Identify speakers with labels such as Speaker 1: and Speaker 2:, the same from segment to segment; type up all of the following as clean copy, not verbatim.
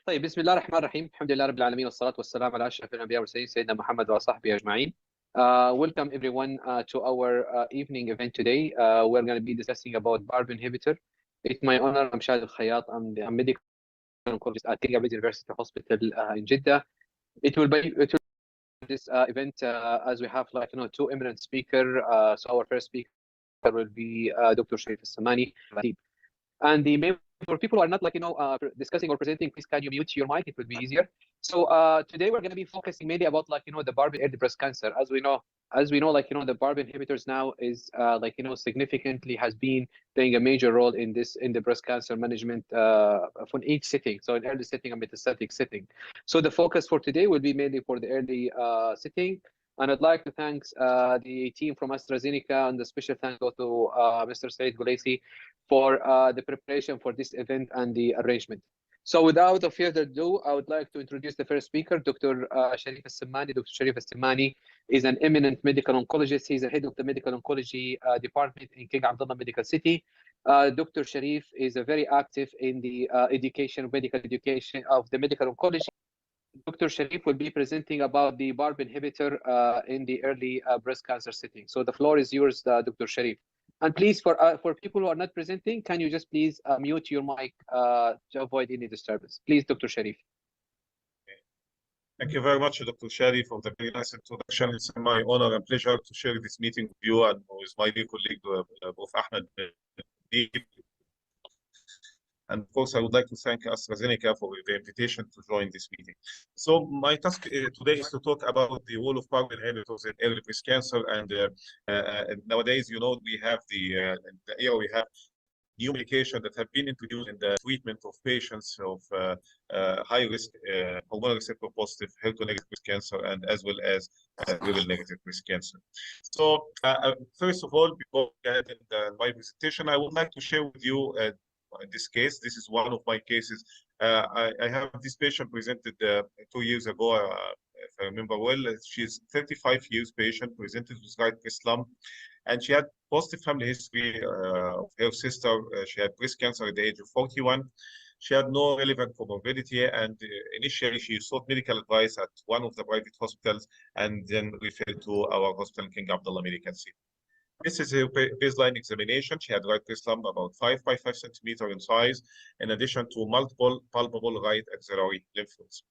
Speaker 1: طيب، بسم الله الرحمن الرحيم. الحمد لله رب العالمين، والصلاة والسلام على أشرف الأنبياء والمرسلين سيدنا محمد وصحبه أجمعين. Welcome everyone to our evening event today. We're going to be discussing about PARP inhibitor. It's my honor. I'm Shahid Al-Khayyat. I'm the medical oncologist at King Abdul University Hospital in Jeddah. It will be this event as we have two eminent speakers. So our first speaker will be Dr. Sharif Al-Samani. And for people who are not discussing or presenting, please can you mute your mic? It would be easier. So today we're going to be focusing mainly about the PARP early breast cancer. As we know, the PARP inhibitors now is significantly has been playing a major role in the breast cancer management from each setting. So in early setting and metastatic setting. So the focus for today will be mainly for the early setting. And I'd like to thank the team from AstraZeneca, and a special thanks go to Mr. Saeed Gulaisi for the preparation for this event and the arrangement. So without further ado, I would like to introduce the first speaker, Dr. Sharif Al-Samani. Dr. Sharif Al-Samani is an eminent medical oncologist. He's the head of the medical oncology department in King Abdullah Medical City. Dr. Sharif is very active in the medical education of the medical oncology. Dr. Sharif will be presenting about the PARP inhibitor in the early breast cancer setting. So the floor is yours, Dr. Sharif. And please, for people who are not presenting, can you just please mute your mic to avoid any disturbance? Please, Dr. Sharif.
Speaker 2: Thank you very much, Dr. Sharif, for the very nice introduction. It's my honor and pleasure to share this meeting with you and with my dear colleague, Prof. Ahmed. And of course, I would like to thank AstraZeneca for the invitation to join this meeting. So my task today is to talk about the role of PARP inhibitors in early breast cancer. And nowadays, we have we have new medication that have been introduced in the treatment of patients of high-risk hormone receptor positive, HER2-negative breast cancer, and as well as triple-negative breast cancer. So first of all, before I get into my presentation, I would like to share with you in this case. This is one of my cases. I have this patient presented 2 years ago, if I remember well. She's 35 years patient, presented with right breast lump, and she had positive family history of her sister. She had breast cancer at the age of 41. She had no relevant comorbidity, and initially she sought medical advice at one of the private hospitals and then referred to our hospital, King Abdullah Medical City. This is her baseline examination. She had right breast lump about 5 by 5 centimeter in size, in addition to multiple palpable right axillary lymph nodes.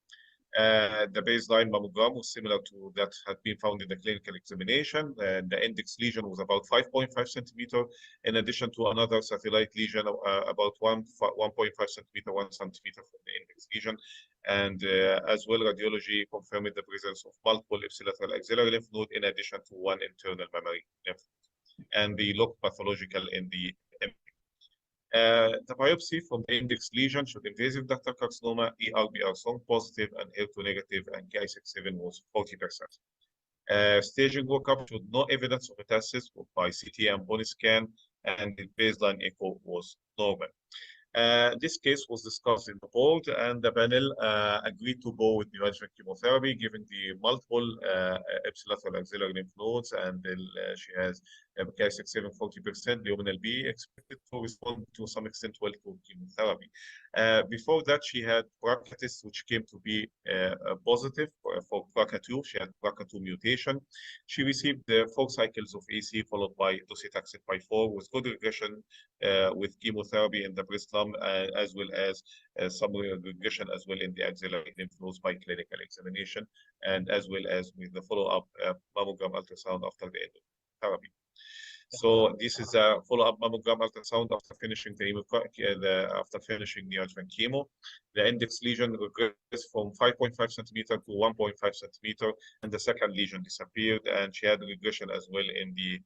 Speaker 2: The baseline mammogram was similar to that had been found in the clinical examination. The index lesion was about 5.5 centimeter, in addition to another satellite lesion about 1.5 centimeter, 1 centimeter from the index lesion. And as well, radiology confirmed the presence of multiple ipsilateral axillary lymph node, in addition to 1 internal mammary lymph node. And the looked pathological in the the biopsy from the index lesion showed invasive ductal carcinoma, ERBR strong positive, and HER2 negative, and Ki67 was 40%. Staging workup showed no evidence of metastasis by CT and bone scan, and the baseline echo was normal. This case was discussed in the board, and the panel agreed to go with neoadjuvant chemotherapy, given the multiple ipsilateral axillary lymph nodes, and she has Ki67 40%, luminal B, expected to respond to some extent well to chemotherapy. Before that, she had BRCA test, which came to be positive for BRCA2. She had BRCA2 mutation. She received 4 cycles of AC, followed by docetaxel by 4, with good regression with chemotherapy in the breast lump, as well as some regression as well in the axillary lymph nodes by clinical examination, and as well as with the follow-up mammogram ultrasound after the end of therapy. So this is a follow-up mammogram ultrasound after finishing the neoadjuvant chemo. The index lesion regressed from 5.5 centimeter to 1.5 centimeter, and the second lesion disappeared. And she had regression as well in the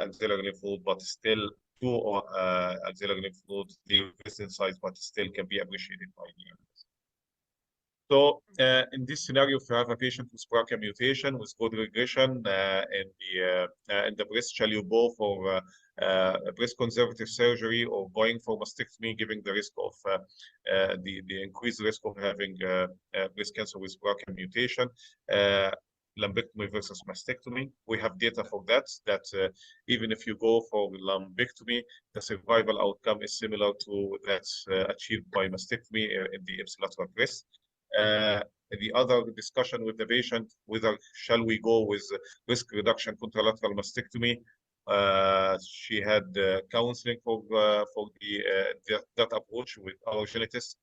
Speaker 2: axillary lymph node, but still 2 axillary lymph nodes, they regress in size, but still can be appreciated by the analyst. So in this scenario, if you have a patient with BRCA mutation with good regression in the breast, shall you go for breast conservative surgery or going for mastectomy, given the risk of the increased risk of having breast cancer with BRCA mutation? lumpectomy versus mastectomy. We have data for that, even if you go for lumpectomy, the survival outcome is similar to that achieved by mastectomy in the ipsilateral breast. The other discussion with the patient, whether shall we go with risk reduction contralateral mastectomy. She had counseling for that approach with our genetist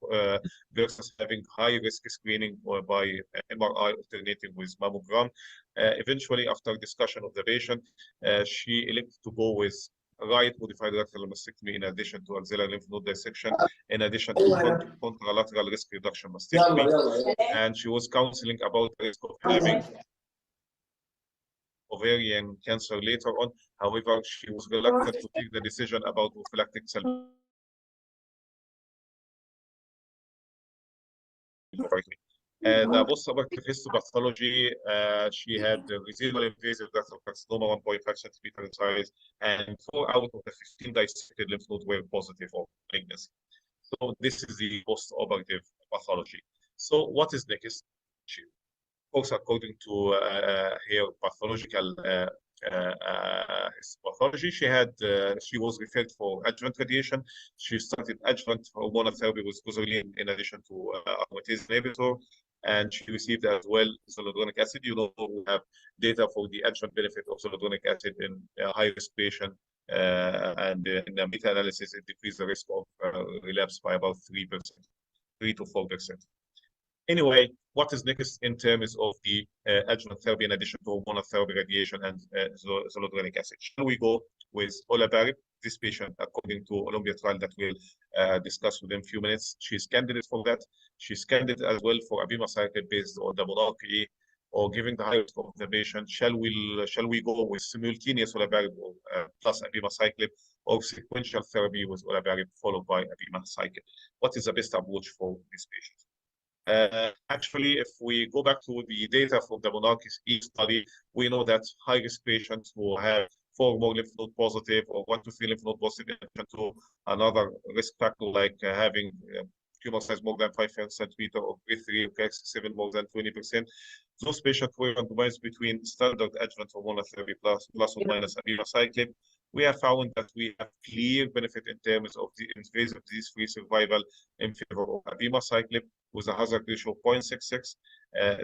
Speaker 2: versus having high risk screening or by MRI alternating with mammogram. Eventually, after discussion of the patient, she elected to go with right modified lateral mastectomy in addition to axillary lymph node dissection, in addition to contralateral risk reduction mastectomy. And she was counseling about the risk of having ovarian cancer later on. However, she was reluctant to take the decision about prophylactic cell. The post-operative histopathology, she had residual invasive ductal carcinoma 1.5 centimeter in size, and 4 out of the 15 dissected lymph nodes were positive for malignancy. So this is the post-operative pathology. So what is next? Of course, according to her pathological pathology, she was referred for adjuvant radiation. She started adjuvant hormonal therapy with goserelin in addition to aromatase inhibitor, and she received as well zoledronic acid. You know, we have data for the adjuvant benefit of zoledronic acid in high-risk patient, and in the meta-analysis, it decreased the risk of relapse by about 3%, 3 to 4%. Anyway, what is next in terms of the adjuvant therapy in addition to hormonal therapy, radiation, and zoledronic acid? Shall we go with olaparib? This patient, according to Olympia trial that we'll discuss within a few minutes, she's candidate for that. She's candidate as well for abemaciclib based on the monarchy, or giving the high risk of the patient. Shall we go with simultaneous olaparib plus abemaciclib, or sequential therapy with olaparib followed by abemaciclib? What is the best approach for this patient? Actually, if we go back to the data from the monarchy study, we know that high-risk patients who have 4 or more lymph node positive or 1 to 3 lymph node positive, in addition to another risk factor like having tumor size more than 5 centimeters or grade 3 or grade 7 more than 20%, those patients were randomized between standard adjuvant hormonal therapy plus or minus abemaciclib. We have found that we have clear benefit in terms of the invasive disease-free survival in favor of abemaciclib with a hazard ratio of 0.66.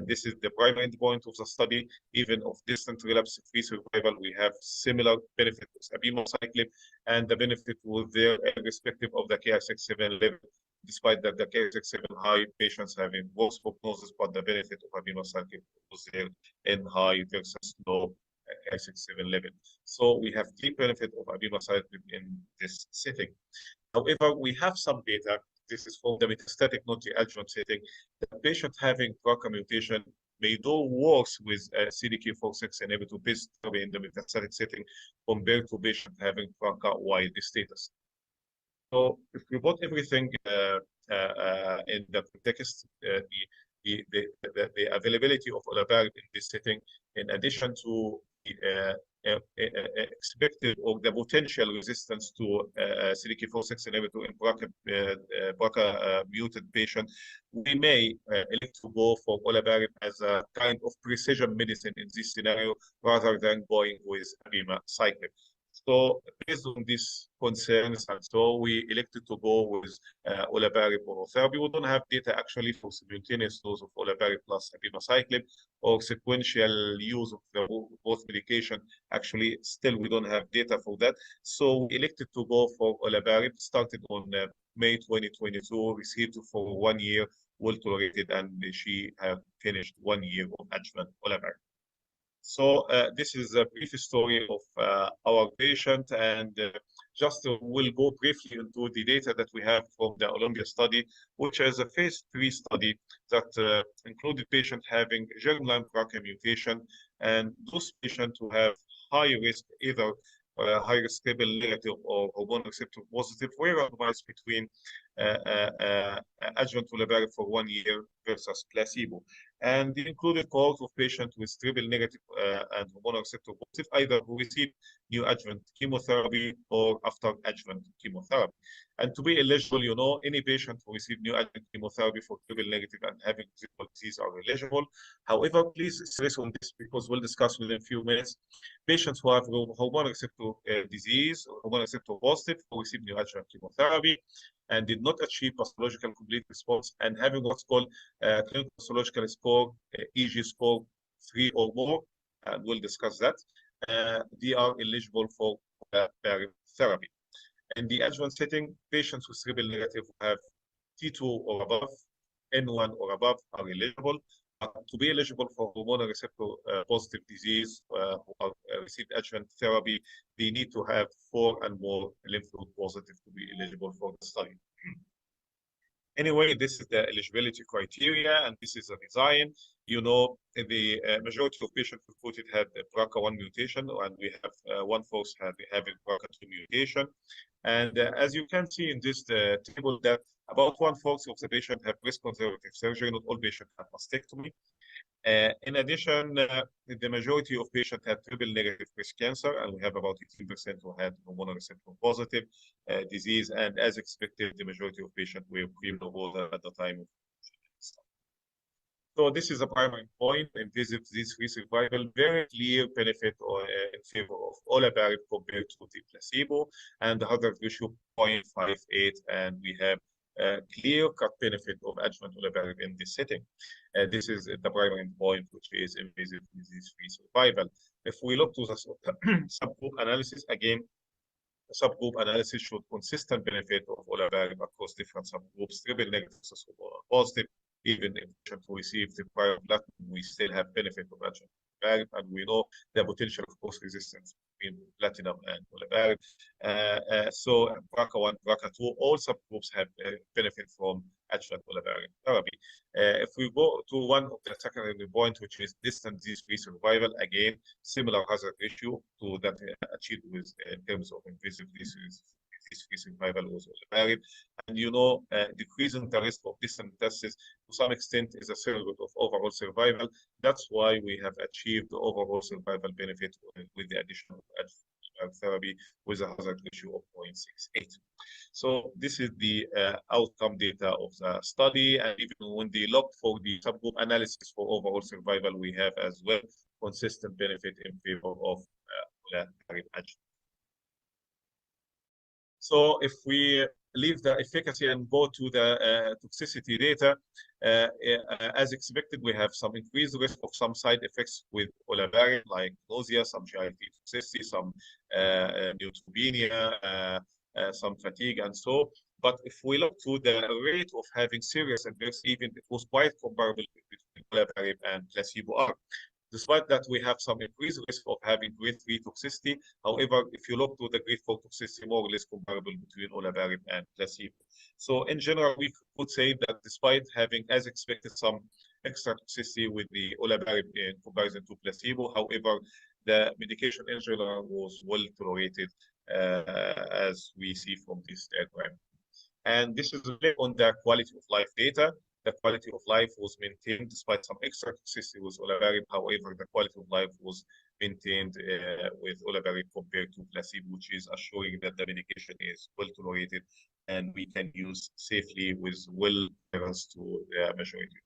Speaker 2: This is the primary endpoint of the study. Even of distant relapse-free survival, we have similar benefit with abemaciclib, and the benefit was there irrespective of the Ki-67 level, despite that the Ki-67 high patients having worse prognosis, but the benefit of abemaciclib was there in high versus low Ki-67 level. So we have clear benefit of abemaciclib in this setting. However, we have some data. This is from the metastatic, not the adjuvant setting. The patient having BRCA mutation may do worse with CDK4/6 inhibitor-based therapy in the metastatic setting compared to patient having BRCA wild status. So if we put everything in the context, the availability of olaparib in this setting, in addition to expected or the potential resistance to CDK4/6 inhibitor in BRCA mutant patient, we may elect to go for olaparib as a kind of precision medicine in this scenario rather than going with abemaciclib. So based on these concerns, and so we elected to go with olaparib monotherapy. We don't have data actually for simultaneous dose of olaparib plus abemaciclib or sequential use of both medication. Actually, still we don't have data for that. So we elected to go for olaparib, started on May 2022, received for 1 year, well tolerated, and she have finished 1 year of adjuvant olaparib. So this is a brief story of our patient, and just we'll go briefly into the data that we have from the Olympia study, which is a phase 3 study that included patients having germline BRCA mutation, and those patients who have high risk, either high risk stable negative or hormone receptor positive, were randomized between adjuvant olaparib for 1 year versus placebo. and the included cohort of patients with triple negative and hormonal receptor positive, either who received neoadjuvant chemotherapy or after adjuvant chemotherapy. And to be eligible, you know, any patient who received neoadjuvant chemotherapy for triple negative and having residual disease are eligible. However, please stress on this because we'll discuss within a few minutes. Patients who have hormonal receptor disease or hormonal receptor positive who received neoadjuvant chemotherapy and did not achieve pathological complete response and having what's called clinical pathological score, EG score 3 or more, and we'll discuss that. They are eligible for therapy. In the adjuvant setting, patients with triple negative who have T2 or above, N1 or above are eligible. To be eligible for hormonal receptor positive disease who are received adjuvant therapy, they need to have 4 and more lymph node positive to be eligible for the study. Anyway, this is the eligibility criteria, and this is a design. You know, the majority of patients reported had a BRCA1 mutation, and we have 1/4 having BRCA2 mutation. And as you can see in this table, that about 1/4 of the patients have breast conservative surgery. Not all patients have mastectomy. In addition, the majority of patients had triple negative breast cancer, and we have about 18% who had hormonal receptor positive disease. And as expected, the majority of patients were premenopausal at the time of study. So this is a primary point in disease-free survival, very clear benefit in favor of olaparib compared to the placebo, and the hazard ratio 0.58, and we have clear-cut benefit of adjuvant olaparib in this setting. This is the primary point, which is invasive disease-free survival. If we look to the subgroup analysis, again, the subgroup analysis showed consistent benefit of olaparib across different subgroups, triple negative versus positive. Even if patients who received the prior platinum, we still have benefit of adjuvant olaparib, and we know the potential of cross-resistance between platinum and olaparib. So BRCA1, BRCA2, all subgroups have benefit from adjuvant olaparib therapy. If we go to one of the secondary point, which is distant disease-free survival, again, similar hazard ratio to that achieved with in terms of invasive disease-free survival with olaparib. And you know, decreasing the risk of distant metastasis to some extent is a surrogate of overall survival. That's why we have achieved the overall survival benefit with the addition of adjuvant therapy with a hazard ratio of 0.68. So this is the outcome data of the study, and even when they look for the subgroup analysis for overall survival, we have as well consistent benefit in favor of olaparib adjuvant. So if we leave the efficacy and go to the toxicity data, as expected, we have some increased risk of some side effects with olaparib, like nausea, some GI toxicity, some neutropenia, some fatigue, and so. But if we look to the rate of having serious adverse event, it was quite comparable between olaparib and placebo arm. Despite that, we have some increased risk of having grade 3 toxicity. However, if you look to the grade 4 toxicity, more or less comparable between olaparib and placebo. So in general, we could say that despite having, as expected, some extra toxicity with the olaparib in comparison to placebo, however, the medication in general was well tolerated, as we see from this diagram. And this is on the quality of life data. The quality of life was maintained despite some extra toxicity with olaparib. However, the quality of life was maintained with olaparib compared to placebo, which is assuring that the medication is well tolerated and we can use safely with well adherence to the majority.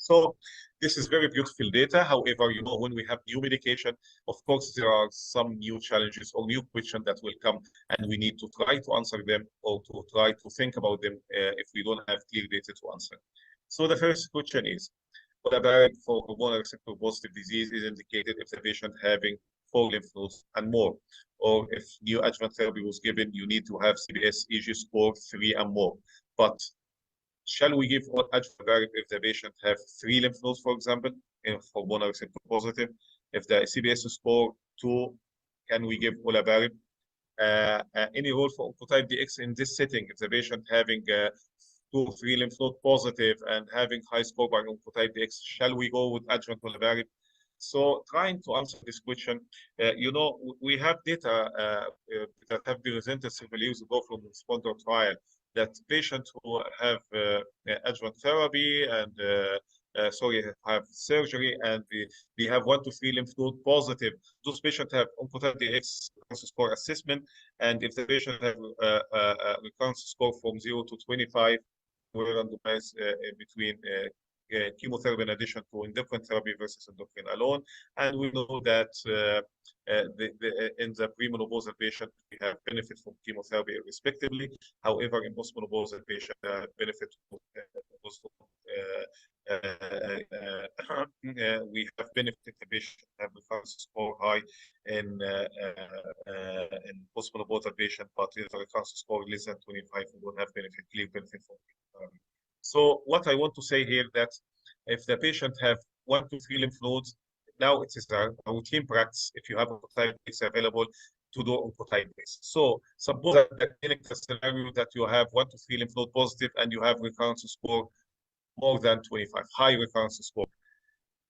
Speaker 2: So this is very beautiful data. However, you know, when we have new medication, of course, there are some new challenges or new questions that will come, and we need to try to answer them or to try to think about them if we don't have clear data to answer. So the first question is, olaparib for hormonal receptor positive disease is indicated if the patient having 4 lymph nodes and more, or if neoadjuvant therapy was given, you need to have CBS EG score 3 and more. But shall we give adjuvant if the patient have 3 lymph nodes, for example, in hormonal receptor positive? If the CBS score 2, can we give olaparib? Any role for oncotype DX in this setting? If the patient having 2 or 3 lymph node positive and having high score by oncotype DX, shall we go with adjuvant olaparib? So trying to answer this question, you know, we have data that have been presented several years ago from the responder trial that patients who have adjuvant therapy and have surgery and they have 1 to 3 lymph node positive, those patients have Oncotype X recurrence score assessment, and if the patient have a recurrence score from 0 to 25, we randomize between chemotherapy in addition to endocrine therapy versus endocrine alone. And we know that in the premenopausal patient, we have benefit from chemotherapy respectively. However, in postmenopausal patient, benefit we have benefit the patient have recurrence score high in postmenopausal patient, but if the recurrence score less than 25, we don't have benefit, clear benefit from chemotherapy. So what I want to say here that if the patient have 1 to 3 lymph nodes, now it is a routine practice if you have Oncotype X available to do Oncotype X. So suppose that the clinical scenario that you have 1 to 3 lymph node positive and you have recurrence score more than 25, high recurrence score.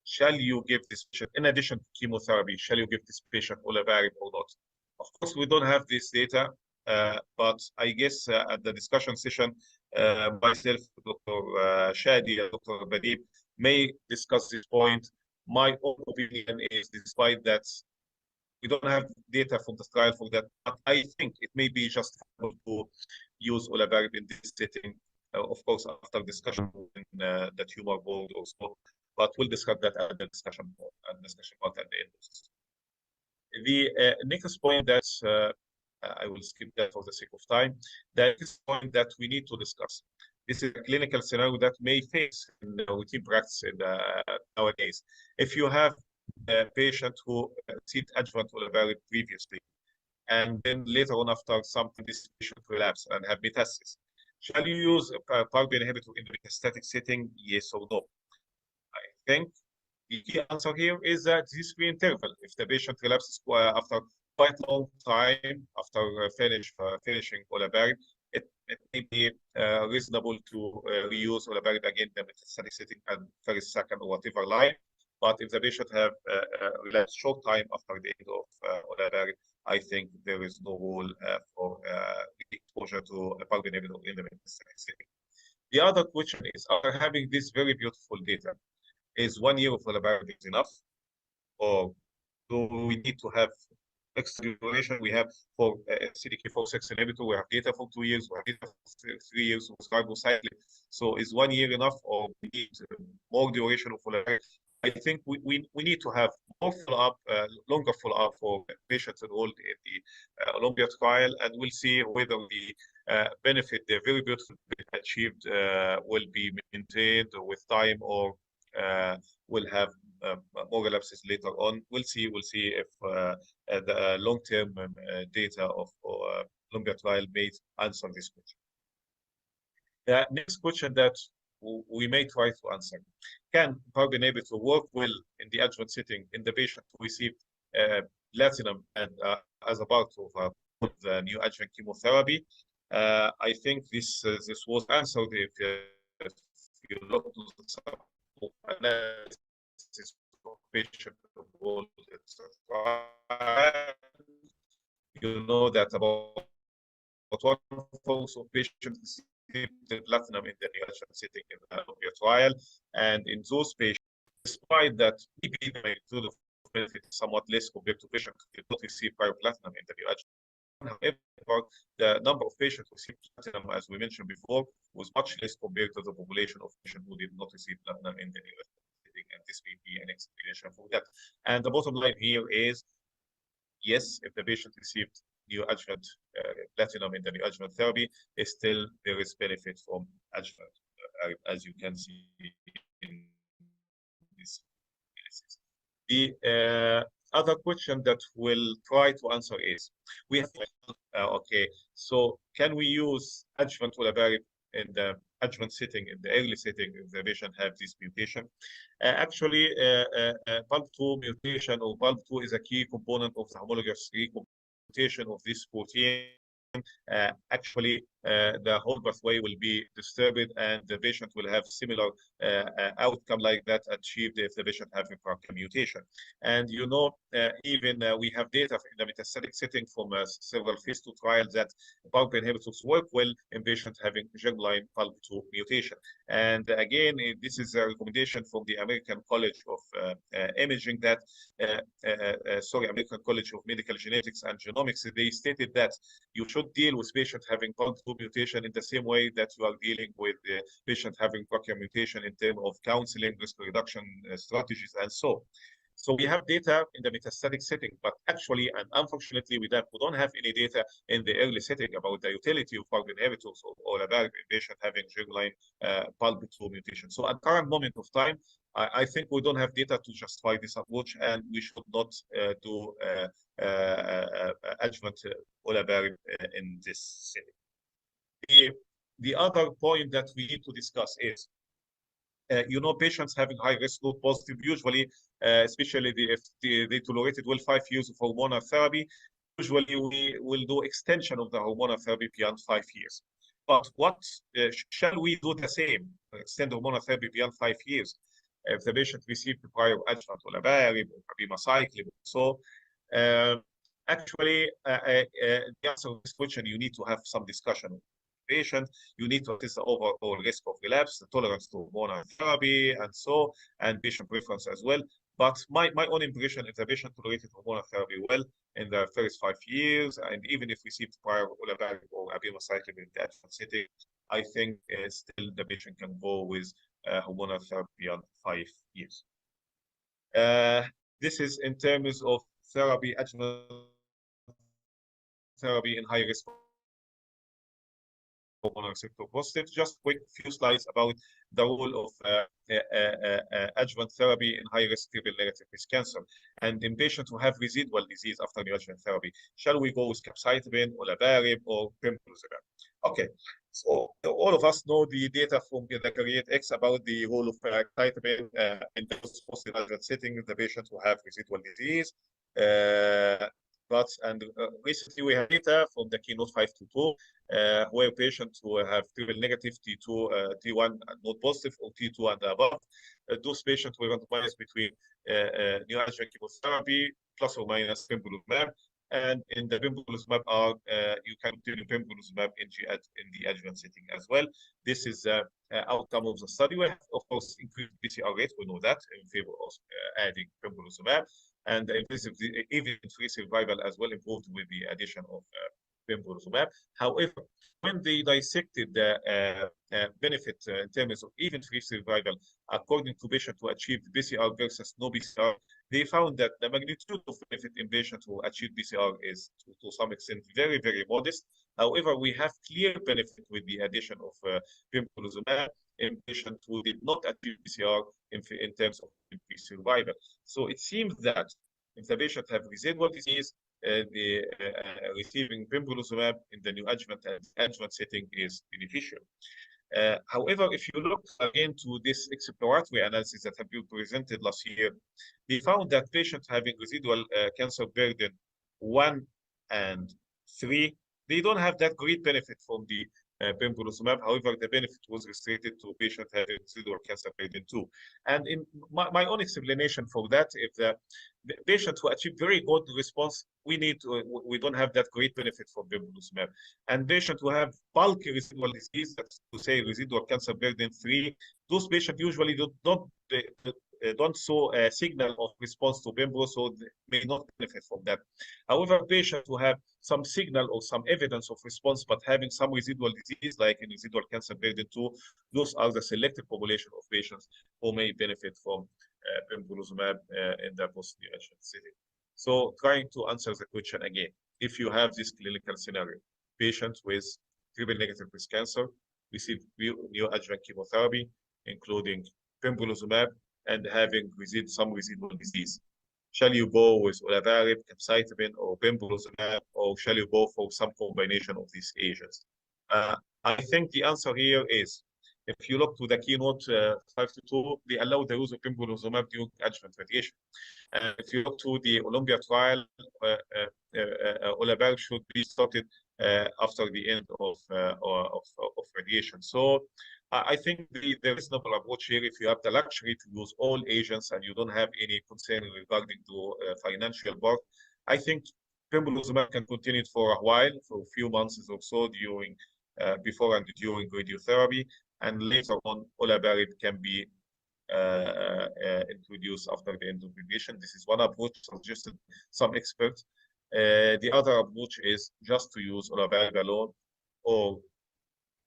Speaker 2: Shall you give this patient, in addition to chemotherapy, shall you give this patient olaparib or not? Of course, we don't have this data, but I guess at the discussion session, myself, Dr. Shadi, and Dr. Badib may discuss this point. My own opinion is, despite that we don't have data from the trial for that, but I think it may be justifiable to use olaparib in this setting. Of course, after discussion in the tumor board also, but we'll discuss that at the discussion board and discussion part at the end of this. The next point that I will skip that for the sake of time. The next point that we need to discuss. This is a clinical scenario that may face in routine practice nowadays. If you have a patient who received adjuvant olaparib previously, and then later on after some this patient relapse and have metastasis, shall you use a PARP inhibitor in the metastatic setting? Yes or no? I think the key answer here is that this free interval, if the patient relapses after quite long time after finishing olaparib, it may be reasonable to reuse olaparib again in the metastatic setting and first, second, or whatever line. But if the patient have relapsed short time after the end of olaparib, I think there is no role for exposure to a PARP inhibitor in the metastatic setting. The other question is, after having this very beautiful data, is 1 year of olaparib enough, or do we need to have extra duration? We have for CDK4/6 inhibitor, we have data for 2 years, we have data for 3 years with carbocyclin. So is 1 year enough, or we need more duration of olaparib? I think we need to have more follow-up, longer follow-up for patients enrolled in the Olympia trial, and we'll see whether the benefit, the very beautiful achieved, will be maintained with time, or will have more relapses later on. We'll see if the long-term data of Olympia trial may answer this question. The next question that we may try to answer: can PARP inhibitor work well in the adjuvant setting in the patient who received platinum and as a part of the new adjuvant chemotherapy? I think this was answered if you look to the analysis of patient enrolled in trial. You know that about 1/4 of patients the platinum in the neoadjuvant setting in the Olympia trial, and in those patients, despite that maybe the magnitude of benefit is somewhat less compared to patients who did not receive prior platinum in the neoadjuvant. However, the number of patients who received platinum, as we mentioned before, was much less compared to the population of patients who did not receive platinum in the neoadjuvant setting, and this may be an explanation for that. And the bottom line here is, yes, if the patient received neoadjuvant platinum in the neoadjuvant therapy, still there is benefit from adjuvant, as you can see in this analysis. The other question that we'll try to answer is, we have okay, so can we use adjuvant olaparib in the adjuvant setting, in the early setting, if the patient have this mutation? Actually, PALB2 mutation, or PALB2 is a key component of the homologous mutation of this protein. Actually, the whole pathway will be disturbed, and the patient will have similar outcome like that achieved if the patient having BRCA mutation. And you know, even we have data in the metastatic setting from several phase 2 trials that PARP inhibitors work well in patients having germline PALB2 mutation. And again, this is a recommendation from the American College of Imaging that, American College of Medical Genetics and Genomics, they stated that you should deal with patients having PALB2 mutation in the same way that you are dealing with the patient having BRCA mutation in terms of counseling, risk reduction strategies, and so. So we have data in the metastatic setting, but actually, and unfortunately, we don't have any data in the early setting about the utility of PARP inhibitors or a patient having germline PALB2 mutation. So at current moment of time, I think we don't have data to justify this approach, and we should not do adjuvant olaparib in this setting. The other point that we need to discuss is, you know, patients having high risk node positive, usually, especially if they tolerated well 5 years of hormonal therapy, usually we will do extension of the hormonal therapy beyond 5 years. But what shall we do the same, extend hormonal therapy beyond 5 years? If the patient received prior adjuvant olaparib or abemaciclib, so actually, the answer to this question, you need to have some discussion. Patient, you need to assess the overall risk of relapse, the tolerance to hormonal therapy, and patient preference as well. But my own impression is the patient tolerated hormonal therapy well in the first 5 years, and even if received prior olaparib or abemaciclib in the adjuvant setting, I think still the patient can go with hormonal therapy beyond 5 years. This is in terms of therapy, adjuvant therapy in high risk hormone receptor positive. Just quick few slides about the role of adjuvant therapy in high-risk triple-negative breast cancer and in patients who have residual disease after neoadjuvant therapy. Shall we go with capecitabine, olaparib, or pembrolizumab? Okay, so all of us know the data from the CREATE-X about the role of capecitabine in the post-adjuvant setting in the patients who have residual disease. Recently we have data from the KEYNOTE-522 where patients who have triple negative T2, T1 node positive or T2 and above, those patients were randomized between neoadjuvant chemotherapy plus or minus pembrolizumab, and in the pembrolizumab arm, you can continue pembrolizumab in the adjuvant setting as well. This is the outcome of the study. We have, of course, increased PCR rate. We know that in favor of adding pembrolizumab. And the event-free survival as well improved with the addition of pembrolizumab. However, when they dissected the benefit in terms of event-free survival according to patients who achieved PCR versus no PCR, they found that the magnitude of benefit in patients who achieved PCR is to some extent very, very modest. However, we have clear benefit with the addition of pembrolizumab in patients who did not achieve PCR in terms of event-free survival. So it seems that if the patient have residual disease, receiving pembrolizumab in the neoadjuvant and adjuvant setting is beneficial. However, if you look again to this exploratory analysis that have been presented last year, they found that patients having residual cancer burden 1 and 3, they don't have that great benefit from the pembrolizumab. However, the benefit was restricted to patients having residual cancer burden 2. And in my own explanation for that, if the patients who achieve very good response, we don't have that great benefit from pembrolizumab. And patients who have bulky residual disease, that's to say residual cancer burden 3, those patients usually don't show a signal of response to pembro, so they may not benefit from that. However, patients who have some signal or some evidence of response but having some residual disease, like in residual cancer burden 2, those are the selected population of patients who may benefit from pembrolizumab in the post-neoadjuvant setting. So trying to answer the question again, if you have this clinical scenario, patients with triple-negative breast cancer receive neoadjuvant chemotherapy, including pembrolizumab, and having some residual disease. Shall you go with olaparib, capecitabine, or pembrolizumab, or shall you go for some combination of these agents? I think the answer here is, if you look to the KEYNOTE-522, they allow the use of pembrolizumab during adjuvant radiation. And if you look to the Olympia trial, olaparib should be started after the end of radiation. So I think the reasonable approach here, if you have the luxury to use all agents and you don't have any concern regarding to financial part, I think pembrolizumab can continue for a while, for a few months or so during before and during radiotherapy, and later on olaparib can be introduced after the end of radiation. This is one approach suggested some experts. The other approach is just to use olaparib alone or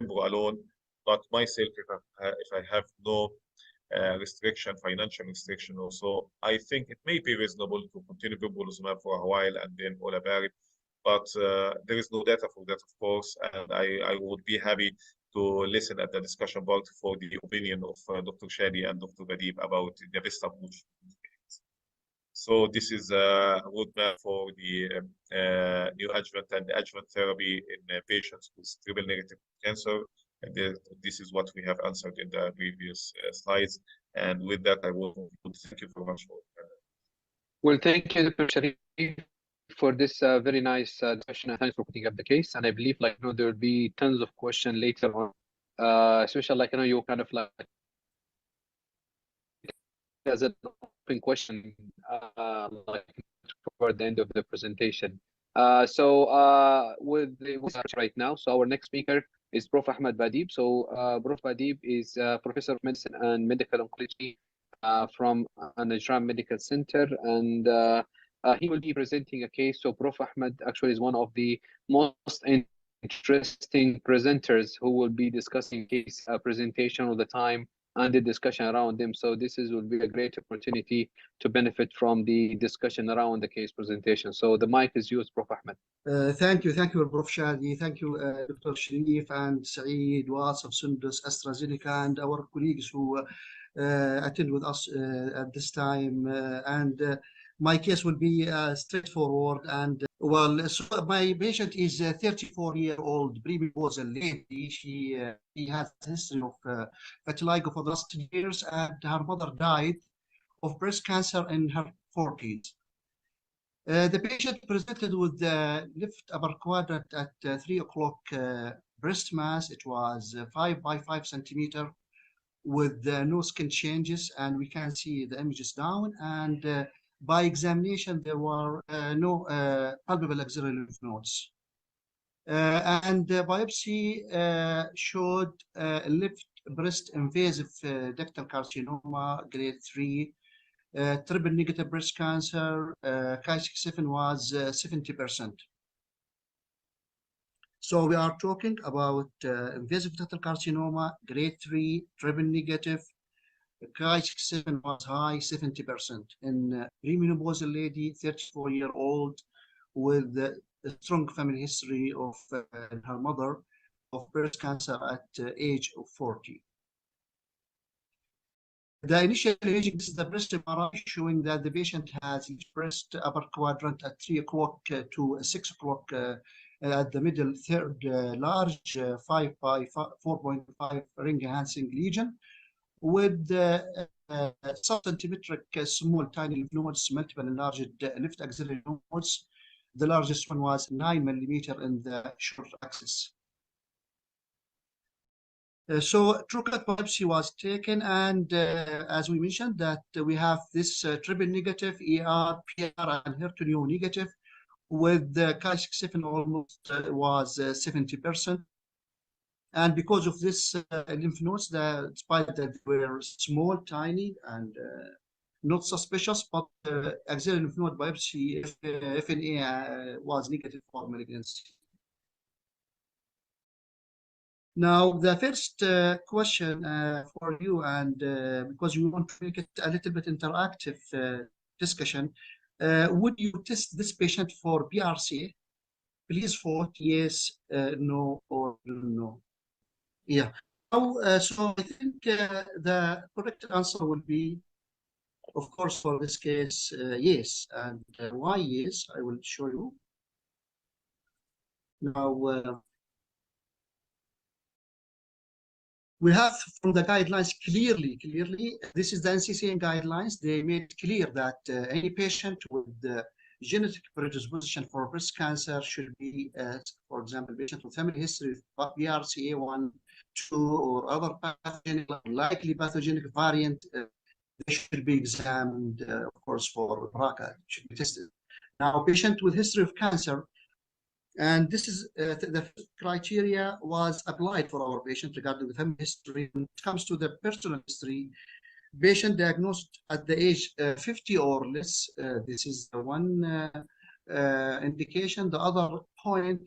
Speaker 2: pembro alone. But myself, if I have no restriction, financial restriction also, I think it may be reasonable to continue pembrolizumab for a while and then olaparib. But there is no data for that, of course, and I would be happy to listen at the discussion part for the opinion of Dr. Shadi and Dr. Badib about the best approach. So this is a roadmap for the neoadjuvant and adjuvant therapy in patients with triple negative cancer. And this is what we have answered in the previous slides. And with that, I will thank you very much for.
Speaker 1: Well, thank you, Dr. Sharif, for this very nice discussion, and thanks for putting up the case. And I believe, like, you know, there will be tons of questions later on, especially, like, you know, you kind of like as an open question, like toward the end of the presentation. With the right now, so our next speaker is Prof. Ahmed Badib. So Prof. Badib is Professor of Medicine and Medical Oncology from Najran Medical Center, and he will be presenting a case. So Prof. Ahmed actually is one of the most interesting presenters who will be discussing case presentation all the time and the discussion around them. So this will be a great opportunity to benefit from the discussion around the case presentation. So the mic is yours, Prof. Ahmed.
Speaker 3: Thank you, Prof. Shadi. Thank you, Dr. Sharif and Saeed, Wasif, Sundus, AstraZeneca, and our colleagues who attend with us at this time. My case will be straightforward. And well, so my patient is a 34-year-old premenopausal lady. She has a history of vitiligo for the last 2 years, and her mother died of breast cancer in her 40s. The patient presented with the left upper quadrant at 3 o'clock breast mass. It was 5 by 5 centimeter with no skin changes, and we can see the images down. And by examination, there were no palpable axillary lymph nodes. And the biopsy showed left breast invasive ductal carcinoma, grade 3, triple negative breast cancer. Chi-67 was 70%. So we are talking about invasive ductal carcinoma, grade 3, triple negative. Chi-67 was high, 70%. In premenopausal lady, 34-year-old, with a strong family history of her mother of breast cancer at age of 40. The initial imaging, this is the breast MRI showing that the patient has each breast upper quadrant at 3 o'clock to 6 o'clock at the middle third large 5 by 4.5 ring enhancing lesion with subcentimetric small tiny lymph nodes, multiple enlarged left axillary nodes. The largest one was 9 millimeter in the short axis. So true cut biopsy was taken, and as we mentioned that we have this triple negative, ER, PR, and HER2 negative, with the Chi-67 almost was 70%. And because of this lymph nodes, despite that they were small, tiny, and not suspicious, but axillary lymph node biopsy FNA was negative for malignancy. Now, the first question for you, and because we want to make it a little bit interactive discussion, would you test this patient for BRCA? Please vote yes, no, or no. Yeah. So I think the correct answer will be, of course, for this case, yes. And why yes? I will show you. Now, we have from the guidelines clearly, this is the NCCN guidelines. They made clear that any patient with genetic predisposition for breast cancer should be, for example, patient with family history of BRCA1, 2, or other pathogenic, likely pathogenic variant. They should be examined, of course, for BRCA, should be tested. Now, patient with history of cancer, and this is the criteria was applied for our patient regarding the family history. When it comes to the personal history, patient diagnosed at the age 50 or less. This is the one indication. The other point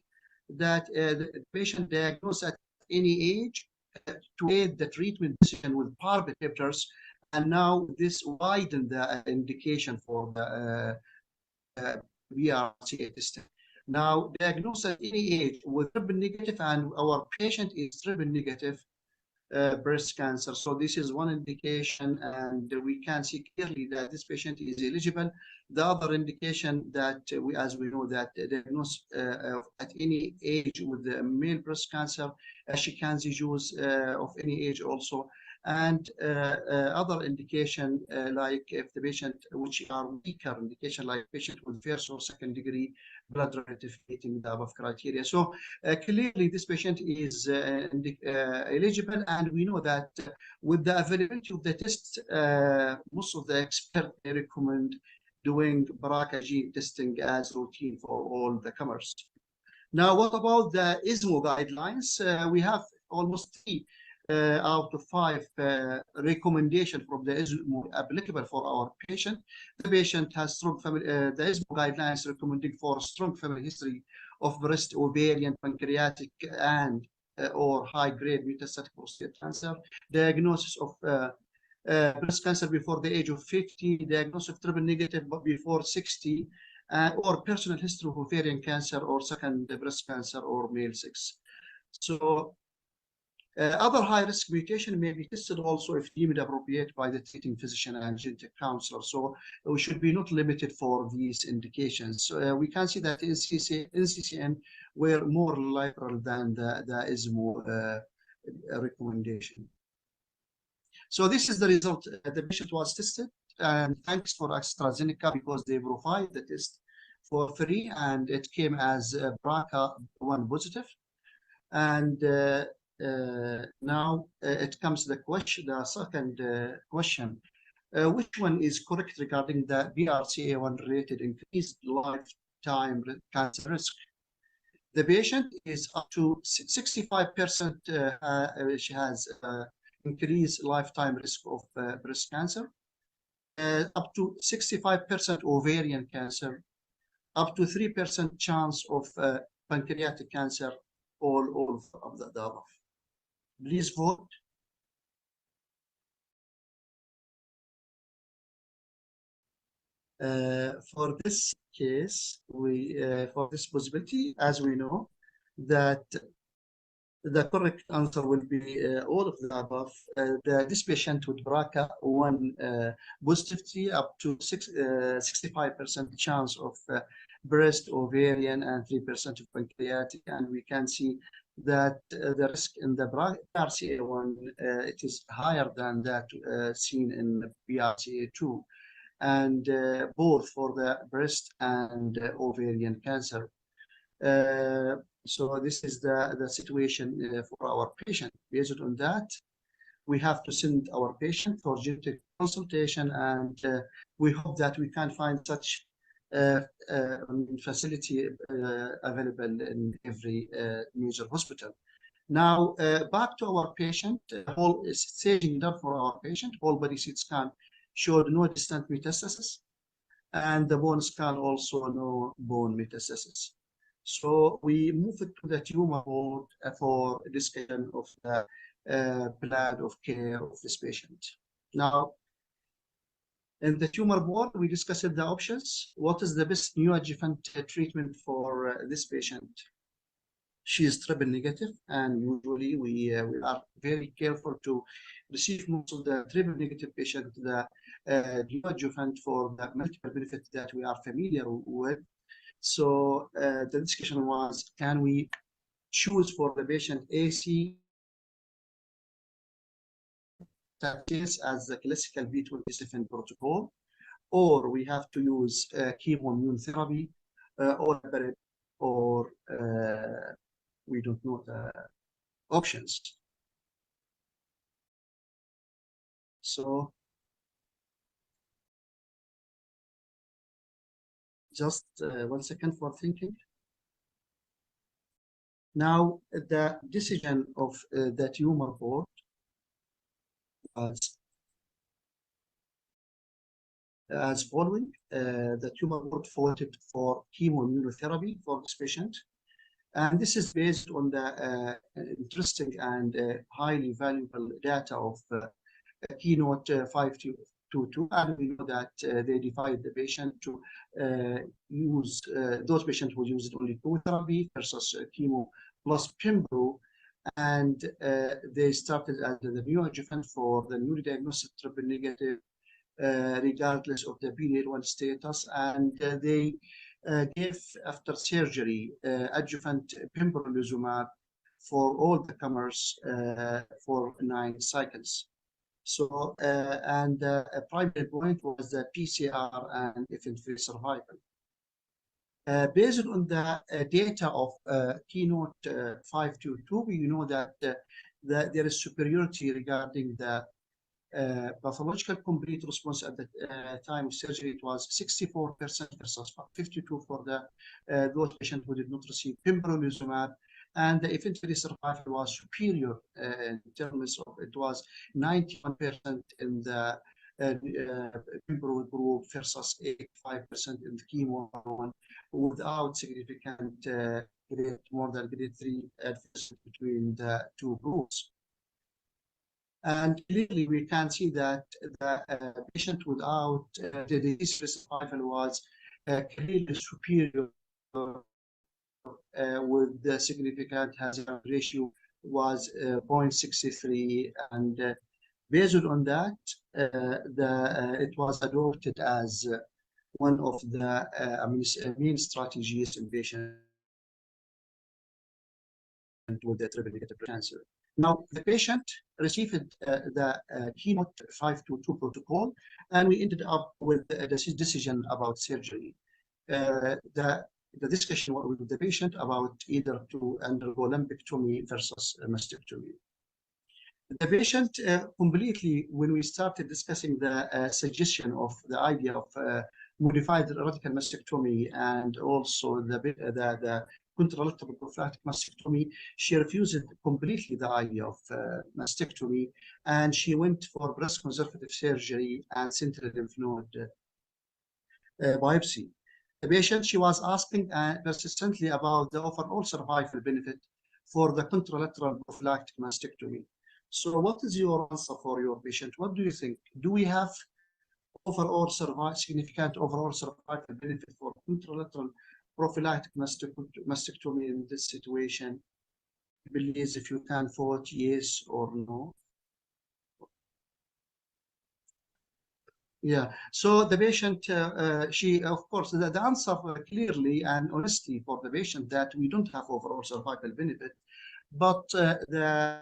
Speaker 3: that the patient diagnosed at any age to aid the treatment decision with PARP inhibitors, and now this widened the indication for the BRCA testing. Now, diagnosed at any age with triple negative, and our patient is triple negative breast cancer. So this is one indication, and we can see clearly that this patient is eligible. The other indication that as we know, that diagnosed at any age with the male breast cancer, she can use of any age also. And other indication like if the patient, which are weaker indication, like patient with first or second degree blood relative meeting the above criteria. So clearly this patient is eligible, and we know that with the availability of the test, most of the experts recommend doing BRCA gene testing as routine for all the comers. Now, what about the ISMO guidelines? We have almost 3 out of 5 recommendation from the ISMO applicable for our patient. The patient has strong family, the ISMO guidelines recommending for strong family history of breast, ovarian, pancreatic, and or high-grade metastatic prostate cancer, diagnosis of breast cancer before the age of 50, diagnosis of triple negative before 60, or personal history of ovarian cancer or second breast cancer or male sex. So other high-risk mutation may be tested also if deemed appropriate by the treating physician and genetic counselor. So we should be not limited for these indications. So, we can see that NCCN were more liberal than the ISMO recommendation. So this is the result. The patient was tested, and thanks for AstraZeneca because they provide the test for free, and it came as BRCA1 positive. And now it comes to the question, the second question. Which one is correct regarding the BRCA1 related increased lifetime cancer risk? The patient is up to 65%, she has increased lifetime risk of breast cancer, up to 65% ovarian cancer, up to 3% chance of pancreatic cancer, all of the above. Please vote. For this case, for this possibility, as we know, that the correct answer will be all of the above. This patient with BRCA1 positivity up to 65% chance of breast, ovarian, and 3% of pancreatic, and we can see that the risk in the BRCA1 it is higher than that seen in BRCA2, and both for the breast and ovarian cancer. So this is the situation for our patient. Based on that, we have to send our patient for genetic consultation, and we hope that we can find such facility available in every major hospital. Now, back to our patient, whole staging done for our patient, whole body CT scan showed no distant metastasis, and the bone scan also no bone metastasis. So we move it to the tumor board for discussion of the plan of care of this patient. Now, in the tumor board, we discussed the options. What is the best neoadjuvant treatment for this patient? She is triple negative, and usually we are very careful to receive most of the triple negative patient the neoadjuvant for the multiple benefits that we are familiar with. So the discussion was, can we choose for the patient AC as the classical B27 protocol, or we have to use chemoimmunotherapy, or we don't know the options. So just 1 second for thinking. Now, the decision of the tumor board as following. The tumor board voted for chemoimmunotherapy for this patient. And this is based on the interesting and highly valuable data of Keynote 522. And we know that they divided the patient to use those patients who used only chemotherapy versus chemo plus Pembro. And they started as the new adjuvant for the newly diagnosed triple negative, regardless of the PD-L1 status. And they gave, after surgery, adjuvant pembrolizumab for all the comers for 9 cycles. So, and a primary point was the PCR and event-free survival. Based on the data of Keynote 522, we know that there is superiority regarding the pathological complete response at the time of surgery. It was 64% versus 52% for the those patients who did not receive pembrolizumab, and the event-free survival was superior in terms of, it was 91% in the pembro group versus 85% in the chemo one, without significant grade, more than grade 3 difference between the two groups. And clearly, we can see that the patient without the disease-free survival was clearly superior with the significant hazard ratio was 0.63. And based on that, it was adopted as one of the main strategies in patients with the triple negative cancer. Now, the patient received the Keynote 522 protocol, and we ended up with a decision about surgery. The discussion with the patient about either to undergo lumpectomy versus mastectomy. The patient completely, when we started discussing the suggestion of the idea of modified radical mastectomy and also the contralateral prophylactic mastectomy, she refused completely the idea of mastectomy, and she went for breast conservative surgery and central lymph node biopsy. The patient, she was asking persistently about the overall survival benefit for the contralateral prophylactic mastectomy. So what is your answer for your patient? What do you think? Do we have overall significant overall survival benefit for contralateral prophylactic mastectomy in this situation? Please, if you can vote yes or no. Yeah, so the patient, she, of course, the answer clearly and honestly for the patient that we don't have overall survival benefit, but the